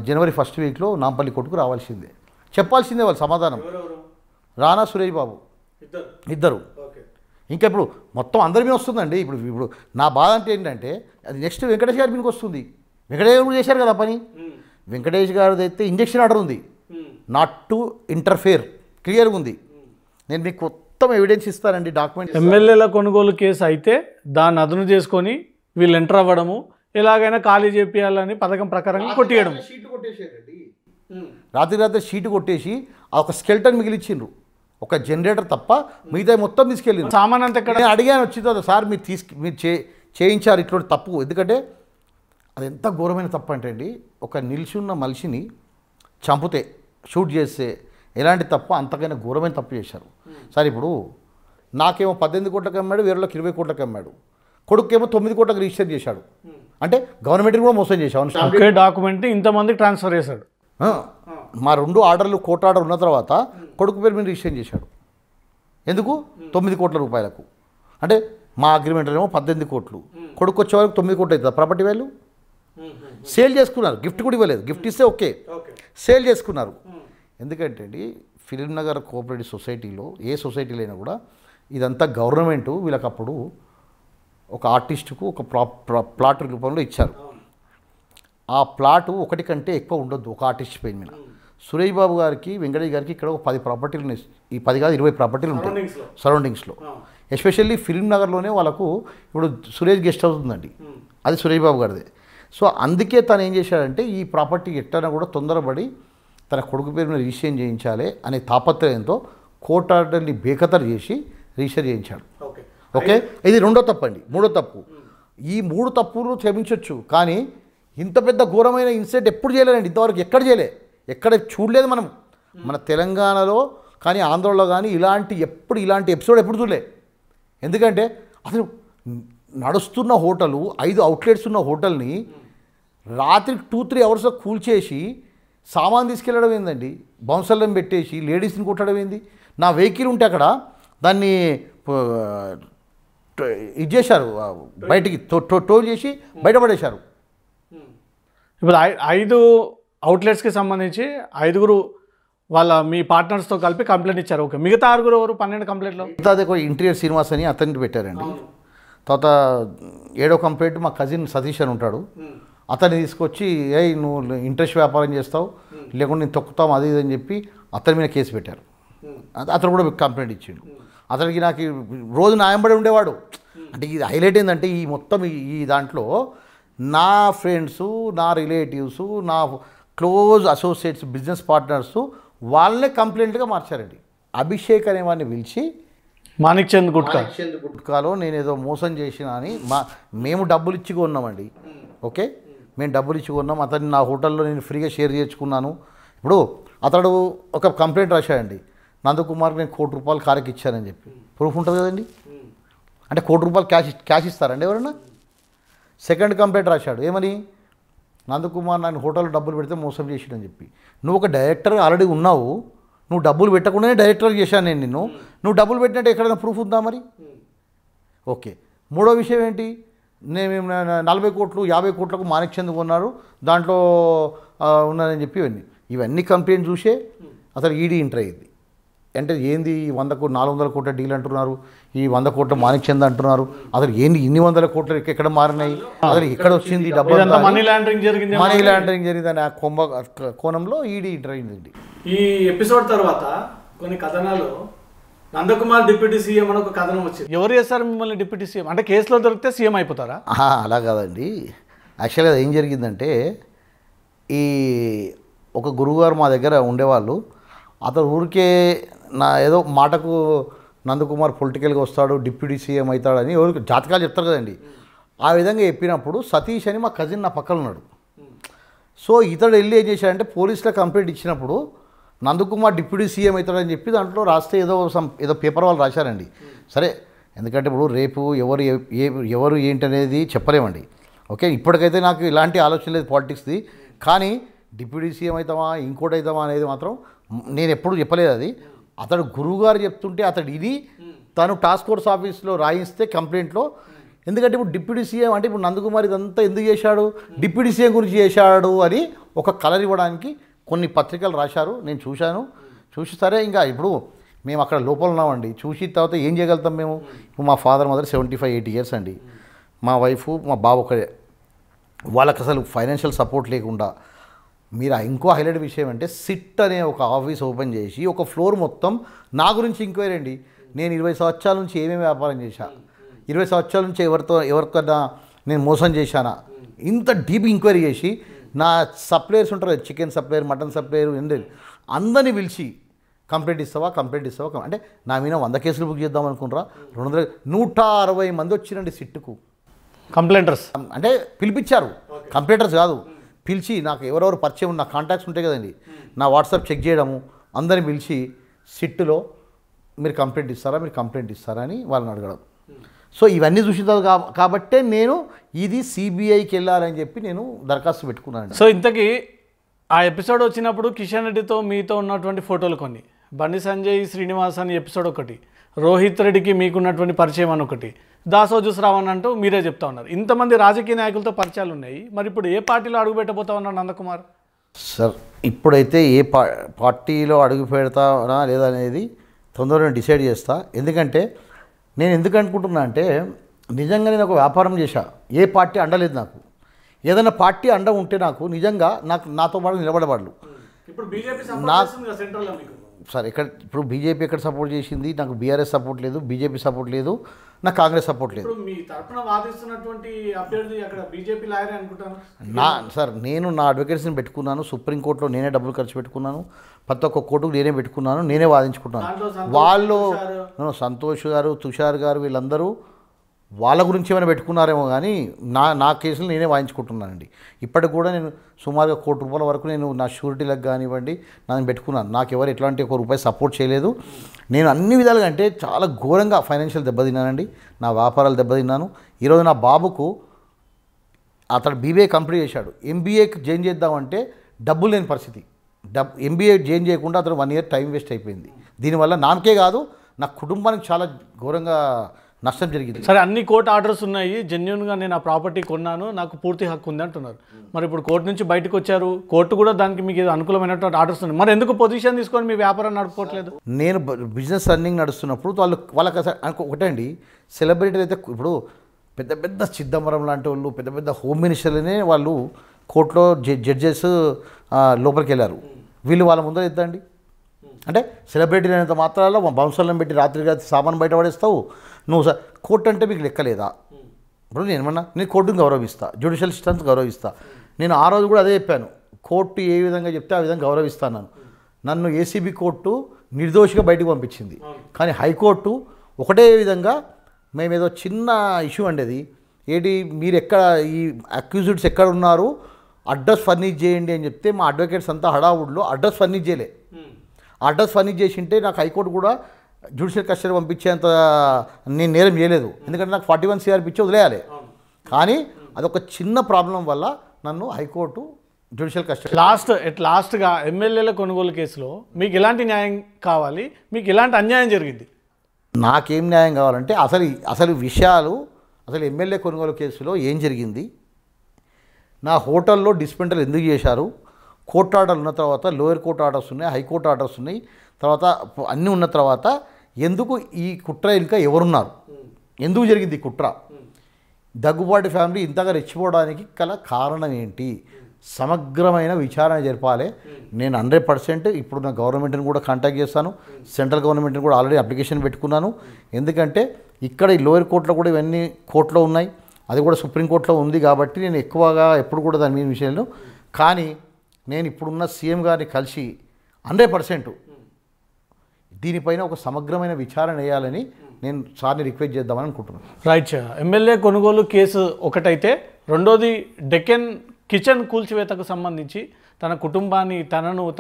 జనవరి 1st వీక్లో నాంపల్లి కోర్టుకు రావాల్సిందే, చెప్పాల్సిందే వాళ్ళు సమాధానం. రానా సురేష్ బాబు ఇద్దరు. ఇంకా ఇప్పుడు మొత్తం అందరి మీద వస్తుందండి. ఇప్పుడు నా బాధ అంటే ఏంటంటే అది నెక్స్ట్ వెంకటేష్ గారి మీదకి వస్తుంది. వెంకటేష్ గారు చేశారు కదా పని. వెంకటేష్ గారిది అయితే ఇంజక్షన్ ఆర్డర్ ఉంది, నాట్ టు ఇంటర్ఫేర్, క్లియర్గా ఉంది. నేను మీకు మొత్తం ఎవిడెన్స్ ఇస్తానండి, డాక్యుమెంట్. ఎమ్మెల్యేల కొనుగోలు కేసు అయితే దాన్ని అదును చేసుకొని వీళ్ళు ఎంటర్ అవ్వడము, ఎలాగైనా ఖాళీ చేపియాలని పథకం ప్రకారంగా కొట్టేయడం. రాత్రి షీటు కొట్టేసి ఒక స్కెల్టన్ మిగిలిచ్చిండ్రు, ఒక జనరేటర్ తప్ప మిగతా మొత్తం తీసుకెళ్ళింది. సామాన్ అంతా ఎక్కడ నేను అడిగాను వచ్చిందో, సార్ మీరు చేయించారు ఇటువంటి తప్పు. ఎందుకంటే అది ఎంత ఘోరమైన తప్పు అంటే అండి, ఒక నిల్చున్న మనిషిని చంపితే షూట్ చేస్తే ఎలాంటి తప్పు, అంతకైనా ఘోరమైన తప్పు చేశారు. సార్ ఇప్పుడు నాకేమో 18 కోట్లకు అమ్మాడు, వేరేలోకి 20 కోట్లకు అమ్మాడు, కొడుకేమో 9 కోట్లకు రిజిస్టర్ చేశాడు. అంటే గవర్నమెంట్ని కూడా మోసం చేశాడు. ఒకే డాక్యుమెంట్ ఇంతమందికి ట్రాన్స్ఫర్ చేశాడు. మా 2 ఆర్డర్లు కోర్టు ఆర్డర్ ఉన్న తర్వాత కొడుకు పేరు మీద రిజిస్టర్ చేశాడు. ఎందుకు? 9 కోట్ల రూపాయలకు. అంటే మా అగ్రిమెంట్లో ఏమో 18 కోట్లు, కొడుకు వచ్చే వరకు 9 కోట్లు అవుతుంది ప్రాపర్టీ వాల్యూ. సేల్ చేసుకున్నారు, గిఫ్ట్ కూడా ఇవ్వలేదు. గిఫ్ట్ ఇస్తే ఓకే, సేల్ చేసుకున్నారు. ఎందుకంటే అండి ఫిలిం నగర్ కోఆపరేటివ్ సొసైటీలో ఏ సొసైటీలో అయినా కూడా ఇదంతా గవర్నమెంటు వీళ్ళకి అప్పుడు ఒక ఆర్టిస్టుకు ఒక ప్లాట్ రూపంలో ఇచ్చారు. ఆ ప్లాటు ఒకటి కంటే ఎక్కువ ఉండొద్దు ఒక ఆర్టిస్ట్ పేరు మీద. సురేష్ బాబు గారికి, వెంకటేష్ గారికి ఇక్కడ ఒక 10 ప్రాపర్టీలు ఉన్నాయి. ఈ 10 కాదు 20 ప్రాపర్టీలు ఉంటాయి సరౌండింగ్స్లో. ఎస్పెషల్లీ ఫిలిం నగర్లోనే వాళ్ళకు ఇప్పుడు సురేష్ గెస్ట్ హౌస్ ఉందండి, అది సురేష్ బాబు గారిదే. సో అందుకే తను ఏం చేశాడంటే ఈ ప్రాపర్టీ ఎట్టైనా కూడా తొందరపడి తన కొడుకు పేరు మీద రిజిస్ట్రేషన్ చేయించాలి అనే తాపత్రయంతో కోర్టు ఆర్డర్ని బేఖతరు చేసి రిజిస్టర్ చేయించాడు. ఓకే, ఇది రెండో తప్పు అండి. మూడో తప్పు, ఈ 3 తప్పులు క్షమించవచ్చు, కానీ ఇంత పెద్ద ఘోరమైన ఇన్సిడెంట్ ఎప్పుడు చేయలేదండి, ఇంతవరకు ఎక్కడ చేయలే, ఎక్కడ చూడలేదు మనం మన తెలంగాణలో కానీ ఆంధ్రలో కానీ ఇలాంటి ఎపిసోడ్ ఎప్పుడు చూడలే. ఎందుకంటే అసలు నడుస్తున్న హోటలు 5 అవుట్లెట్స్ ఉన్న హోటల్ని రాత్రి 2-3 అవర్స్లో కూల్చేసి సామాన్ తీసుకెళ్ళడం ఏందండి, బౌన్సర్లను పెట్టేసి లేడీస్ని కొట్టడం ఏంది. నా వెహికల్ ఉంటే అక్కడ దాన్ని ఇది చేశారు, బయటికి టోల్ చేసి బయటపడేశారు. ఇప్పుడు 5 అవుట్లెట్స్కి సంబంధించి 5గురు వాళ్ళ మీ పార్ట్నర్స్తో కలిపి కంప్లైంట్ ఇచ్చారు. ఓకే, మిగతా 6 ఎవరు 12 కంప్లైంట్లో? అదే ఇంటీరియర్ శ్రీనివాస్ అని అతన్ని పెట్టారండి. తర్వాత 7వ కంప్లైంట్ మా కజిన్ సతీష్ అని ఉంటాడు, అతన్ని తీసుకొచ్చి నువ్వు ఇంట్రెస్ట్ వ్యాపారం చేస్తావు లేకుంటే నేను తొక్కుతాం అది ఇది అని చెప్పి అతని మీద కేసు పెట్టారు. అతను కూడా కంప్లైంట్ ఇచ్చిండు. అతనికి నాకు రోజు న్యాయంబడి ఉండేవాడు. అంటే ఇది హైలైట్ ఏంటంటే ఈ మొత్తం ఈ దాంట్లో నా ఫ్రెండ్సు, నా రిలేటివ్స్, నా క్లోజ్ అసోసియేట్స్, బిజినెస్ పార్ట్నర్సు వాళ్ళనే కంప్లైంట్గా మార్చారండి. అభిషేక్ అనేవాడిని పిలిచి మాణిక్ చంద్ గుట్కాలో నేను ఏదో మోసం చేసిన అని మేము డబ్బులు ఇచ్చి కొన్నామండి. ఓకే, మేము డబ్బులు ఇచ్చి కొన్నాం, అతన్ని నా హోటల్లో నేను ఫ్రీగా షేర్ చేసుకున్నాను. ఇప్పుడు అతడు ఒక కంప్లైంట్ రాశాడండి, నందకుమార్కి నేను ₹1,00,00,000 కారుకి ఇచ్చానని చెప్పి. ప్రూఫ్ ఉంటుంది కదండి. అంటే ₹1,00,00,000 క్యాష్ ఇస్తారండి ఎవరన్నా? సెకండ్ కంప్లైంట్ రాశాడు, ఏమని, నందకుమార్ నన్ను హోటల్లో డబ్బులు పెడితే మోసం చేసాడని చెప్పి. నువ్వు ఒక డైరెక్టర్ ఆల్రెడీ ఉన్నావు, నువ్వు డబ్బులు పెట్టకుండానే డైరెక్టర్ చేశాను నేను నిన్ను, నువ్వు డబ్బులు పెట్టినట్టు ఎక్కడైనా ప్రూఫ్ ఉందా మరి? ఓకే, మూడో విషయం ఏంటి, నేను 40 కోట్లు 50 కోట్లకు మాణిక్ చంద్ కొన్నారు, దాంట్లో ఉన్నానని చెప్పి ఇవన్నీ కంప్లైంట్ చూసే అసలు ఈడీ ఎంటర్ అయ్యింది. అంటే ఏంది 400 కోట్ల డీల్ అంటున్నారు, ఈ 100 కోట్ల మాణిక్ చంద్ అంటున్నారు, అసలు ఏంది ఇన్ని 100 కోట్లు ఎక్కడ మారినాయి, అసలు ఎక్కడ వచ్చింది డబ్బు, మనీ లాండరింగ్ జరిగిందని ఆ కోణంలో ఈడీ ఎంటర్ అయిందండి. ఈ ఎపిసోడ్ తర్వాత కొన్ని కథనాలు నందకుమార్ డిప్యూటీ సీఎం అని ఒక కథనం వచ్చింది. ఎవరు చేస్తారు మిమ్మల్ని డిప్యూటీ సీఎం? అంటే కేసులో దొరికితే సీఎం అయిపోతారా? అలా కాదండి. యాక్చువల్గా ఏం జరిగిందంటే ఈ ఒక గురువుగారు మా దగ్గర ఉండేవాళ్ళు, అతను ఊరికే నా ఏదో మాటకు నందకుమార్ పొలిటికల్గా వస్తాడు డిప్యూటీ సీఎం అవుతాడని ఎవరికి జాతకాలు చెప్తారు కదండి. ఆ విధంగా చెప్పినప్పుడు సతీష్ అని మా కజిన్ నా పక్కన ఉన్నాడు. సో ఇతడు వెళ్ళి ఏం చేశాడంటే పోలీసులో కంప్లైంట్ ఇచ్చినప్పుడు నందకుమార్ డిప్యూటీ సీఎం అవుతాడని చెప్పి దాంట్లో రాస్తే ఏదో పేపర్ వాళ్ళు రాశారండి. సరే ఎందుకంటే ఇప్పుడు రేపు ఎవరు ఏంటి అనేది చెప్పలేమండి. ఓకే, ఇప్పటికైతే నాకు ఇలాంటి ఆలోచన లేదు పాలిటిక్స్ది. కానీ డిప్యూటీ సీఎం అవుతామా ఇంకోటి అవుతామా అనేది మాత్రం నేను ఎప్పుడు చెప్పలేదు. అది అతడు గురువుగారు చెప్తుంటే అతడు ఇది తను టాస్క్ ఫోర్స్ ఆఫీస్లో రాయిస్తే కంప్లైంట్లో. ఎందుకంటే ఇప్పుడు డిప్యూటీ సీఎం అంటే ఇప్పుడు నందకుమార్ ఇదంతా ఎందుకు చేశాడు, డిప్యూటీ సీఎం గురించి చేశాడు అని ఒక కలర్ ఇవ్వడానికి కొన్ని పత్రికలు రాశారు. నేను చూసి సరే ఇంకా ఇప్పుడు మేము అక్కడ లోపల ఉన్నామండి. చూసి తర్వాత ఏం చేయగలుగుతాం మేము. ఇప్పుడు మా ఫాదర్ మదర్ 75-80 ఇయర్స్ అండి. మా వైఫ్ మా బాబు ఒకడే. వాళ్ళకి అసలు ఫైనాన్షియల్ సపోర్ట్ లేకుండా మీరు ఇంకో హైలైట్ విషయం అంటే సిట్ అనే ఒక ఆఫీస్ ఓపెన్ చేసి ఒక ఫ్లోర్ మొత్తం నా గురించి ఎంక్వైరీ అండి. నేను 20 సంవత్సరాల నుంచి ఏమేమి వ్యాపారం చేశా, 20 సంవత్సరాల నుంచి ఎవరికన్నా నేను మోసం చేశానా, ఇంత డీప్ ఎంక్వైరీ చేసి నా సప్లయర్స్ ఉంటారు, చికెన్ సప్లయర్, మటన్ సప్లయర్, అందరినీ పిలిచి కంప్లైంట్ ఇస్తావా అంటే నా మీద 100 కేసులు బుక్ చేద్దాం అనుకుంటారా. 160 మంది వచ్చినండి సిట్టుకు కంప్లైంటర్స్. అంటే పిలిపించారు, కంప్లైంటర్స్ కాదు, పిలిచి నాకు ఎవరెవరు పరిచయం నా కాంటాక్ట్స్ ఉంటాయి కదండి, నా వాట్సాప్ చెక్ చేయడము, అందరిని పిలిచి సిట్టులో మీరు కంప్లైంట్ ఇస్తారా అని వాళ్ళని అడగడం. సో ఇవన్నీ చూసిన కాబట్టే నేను ఇది సిబిఐకి వెళ్ళాలని చెప్పి నేను దరఖాస్తు పెట్టుకున్నాను. సో ఇంతకీ ఆ ఎపిసోడ్ వచ్చినప్పుడు కిషన్ రెడ్డితో మీతో ఉన్నటువంటి ఫోటోలు కొన్ని, బండి సంజయ్ శ్రీనివాస్ అని ఎపిసోడ్ ఒకటి, రోహిత్ రెడ్డికి మీకున్నటువంటి పరిచయం అని ఒకటి, దాసోజు శ్రావణ్ అంటూ మీరే చెప్తా ఉన్నారు. ఇంతమంది రాజకీయ నాయకులతో పరిచయాలు ఉన్నాయి. మరి ఇప్పుడు ఏ పార్టీలో అడుగు పెట్టబోతా ఉన్నారు నందకుమార్ సార్? ఇప్పుడైతే ఏ పార్టీలో అడుగు పెడతానా లేదా అనేది తొందరగా డిసైడ్ చేస్తా. ఎందుకంటే నేను ఎందుకు అనుకుంటున్నా అంటే నిజంగా నేను ఒక వ్యాపారం చేశా, ఏ పార్టీ అండలేదు నాకు. ఏదైనా పార్టీ అండ ఉంటే నాకు నిజంగా నాతో పాటు నిలబడేవాళ్ళు. సార్ ఇప్పుడు బీజేపీ ఎక్కడ సపోర్ట్ చేసింది? నాకు బీఆర్ఎస్ సపోర్ట్ లేదు, బీజేపీ సపోర్ట్ లేదు, నాకు కాంగ్రెస్ సపోర్ట్ లేదు. సార్ నేను నా అడ్వకేట్స్ని పెట్టుకున్నాను, సుప్రీంకోర్టులో నేనే డబ్బులు ఖర్చు పెట్టుకున్నాను, ప్రతి ఒక్క కోర్టుకు నేనే పెట్టుకున్నాను, నేనే వాదించుకుంటున్నాను. వాళ్ళు సంతోష్ గారు, తుషార్ గారు వీళ్ళందరూ వాళ్ళ గురించి ఏమైనా పెట్టుకున్నారేమో కానీ నా కేసులు నేనే వాయించుకుంటున్నానండి. ఇప్పటికి కూడా నేను సుమారుగా ₹1,00,00,000 వరకు నేను నా షూరిటీలకు కానివ్వండి నేను పెట్టుకున్నాను. నాకు ఎవరు ఎట్లాంటి ₹1 సపోర్ట్ చేయలేదు. నేను అన్ని విధాలుగా అంటే చాలా ఘోరంగా ఫైనాన్షియల్ దెబ్బతిన్నానండి, నా వ్యాపారాలు దెబ్బతిన్నాను. ఈరోజు నా బాబుకు అతడు బీబీఏ కంప్లీట్ చేశాడు, ఎంబీఏకి జాయిన్ చేద్దామంటే డబ్బులు లేని పరిస్థితి. ఎంబీఏ జాయిన్ చేయకుండా అతను 1 ఇయర్ టైం వేస్ట్ అయిపోయింది. దీనివల్ల నాకే కాదు నా కుటుంబానికి చాలా ఘోరంగా నష్టం జరిగింది. సరే, అన్ని కోర్టు ఆర్డర్స్ ఉన్నాయి, జెన్యున్గా నేను ఆ ప్రాపర్టీ కొన్నాను, నాకు పూర్తి హక్కు ఉంది అంటున్నారు. మరి ఇప్పుడు కోర్టు నుంచి బయటకు వచ్చారు, కోర్టు కూడా దానికి మీకు ఏదో అనుకూలమైనటువంటి ఆర్డర్స్ ఉన్నాయి. మరి ఎందుకు పొజిషన్ తీసుకొని మీ వ్యాపారం నడుపుకోవట్లేదు? నేను బిజినెస్ రన్నింగ్ నడుస్తున్నప్పుడు వాళ్ళకి ఒకటే అండి, సెలబ్రిటీలు అయితే ఇప్పుడు పెద్ద పెద్ద చిదంబరం లాంటి వాళ్ళు, పెద్ద పెద్ద హోమ్ మినిస్టర్లనే వాళ్ళు కోర్టులో జడ్జెస్ లోపలికి వెళ్ళారు. వీళ్ళు వాళ్ళ ముందర ఎద్దండి అంటే సెలబ్రిటీ అయినంత మాత్రాల్లో వంశాలను పెట్టి రాత్రి సామాను బయట పడేస్తావు నువ్వు. కోర్టు అంటే మీకు లెక్కలేదా? ఇప్పుడు నేను కోర్టును గౌరవిస్తా, జ్యుడిషియల్ సిస్టమ్స్ గౌరవిస్తా. నేను ఆ రోజు కూడా అదే చెప్పాను, కోర్టు ఏ విధంగా చెప్తే ఆ విధంగా గౌరవిస్తాను. నన్ను ఏసీబీ కోర్టు నిర్దోషిగా బయటకు పంపించింది, కానీ హైకోర్టు ఒకటే విధంగా మేమేదో చిన్న ఇష్యూ అండి, ఏంటి మీరు ఎక్కడ ఈ అక్యూజ్డ్స్ ఎక్కడ ఉన్నారు, అడ్రస్ ఫర్నిష్ చేయండి అని చెప్తే మా అడ్వకేట్స్ అంతా హడావుడ్లో అడ్రస్ ఫర్నిష్ చేయలే. అడ్రస్ ఫర్నిష్ చేసి ఉంటే నాకు హైకోర్టు కూడా జ్యుడిషియల్ కస్టడీ పంపించేంత నేను నేరం చేయలేదు, ఎందుకంటే నాకు 41 CR ఇచ్చి వదిలేయాలి. కానీ అదొక చిన్న ప్రాబ్లం వల్ల నన్ను హైకోర్టు జ్యుడిషియల్ కస్టడీ లాస్ట్గా ఎమ్మెల్యేల కొనుగోలు కేసులో మీకు ఎలాంటి న్యాయం కావాలి, మీకు ఎలాంటి అన్యాయం జరిగింది? నాకేం న్యాయం కావాలంటే అసలు విషయాలు, అసలు ఎమ్మెల్యే కొనుగోలు కేసులో ఏం జరిగింది, నా హోటల్లో డిస్పెంటల్ ఎందుకు చేశారు, కోర్టు ఆర్డర్లు ఉన్న తర్వాత లోయర్ కోర్టు ఆర్డర్స్ ఉన్నాయి, హైకోర్టు ఆర్డర్స్ ఉన్నాయి, తర్వాత అన్నీ ఉన్న తర్వాత ఎందుకు ఈ కుట్ర ఇంకా ఎవరున్నారు, ఎందుకు జరిగింది ఈ కుట్ర, దగ్గుబాటి ఫ్యామిలీ ఇంతగా రెచ్చిపోవడానికి గల కారణం ఏంటి, సమగ్రమైన విచారణ జరపాలి. నేను 100% ఇప్పుడు నా గవర్నమెంట్ని కూడా కాంటాక్ట్ చేస్తాను, సెంట్రల్ గవర్నమెంట్ని కూడా ఆల్రెడీ అప్లికేషన్ పెట్టుకున్నాను. ఎందుకంటే ఇక్కడ ఈ లోయర్ కోర్టులో కూడా ఇవన్నీ కోర్టులో ఉన్నాయి, అది కూడా సుప్రీంకోర్టులో ఉంది. కాబట్టి నేను ఎక్కువగా ఎప్పుడు కూడా దాని మీద విషయంలో, కానీ నేను ఇప్పుడున్న సీఎం గారిని కలిసి 100% దీనిపైన ఒక సమగ్రమైన విచారణ వేయాలని నేను సార్ని రిక్వెస్ట్ చేద్దామని అనుకుంటున్నాను. రైట్. ఎమ్మెల్యే కొనుగోలు కేసు ఒకటైతే, రెండోది డెక్కన్ కిచెన్ కూల్చివేతకు సంబంధించి తన కుటుంబాన్ని,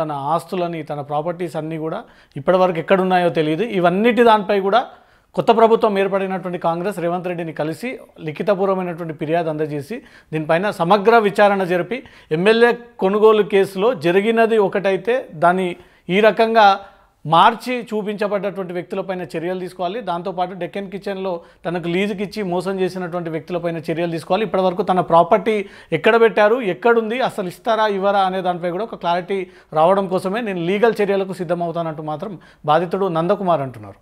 తన ఆస్తులని, తన ప్రాపర్టీస్ అన్నీ కూడా ఇప్పటివరకు ఎక్కడున్నాయో తెలియదు. ఇవన్నిటి దానిపై కూడా కొత్త ప్రభుత్వం ఏర్పడినటువంటి కాంగ్రెస్ రేవంత్ రెడ్డిని కలిసి లిఖితపూర్వమైనటువంటి ఫిర్యాదు అందజేసి దీనిపైన సమగ్ర విచారణ జరిపి ఎమ్మెల్యే కొనుగోలు కేసులో జరిగినది ఒకటైతే దాన్ని ఈ రకంగా మార్చి చూపించబడ్డటువంటి వ్యక్తులపైన చర్యలు తీసుకోవాలి. దాంతోపాటు డెక్కన్ కిచెన్లో తనకు లీజుకి ఇచ్చి మోసం చేసినటువంటి వ్యక్తులపైన చర్యలు తీసుకోవాలి. ఇప్పటివరకు తన ప్రాపర్టీ ఎక్కడ పెట్టారు, ఎక్కడుంది, అసలు ఇస్తారా ఇవ్వరా అనే దానిపై కూడా ఒక క్లారిటీ రావడం కోసమే నేను లీగల్ చర్యలకు సిద్ధమవుతానంటూ మాత్రం బాధితుడు నందకుమార్ అంటున్నారు.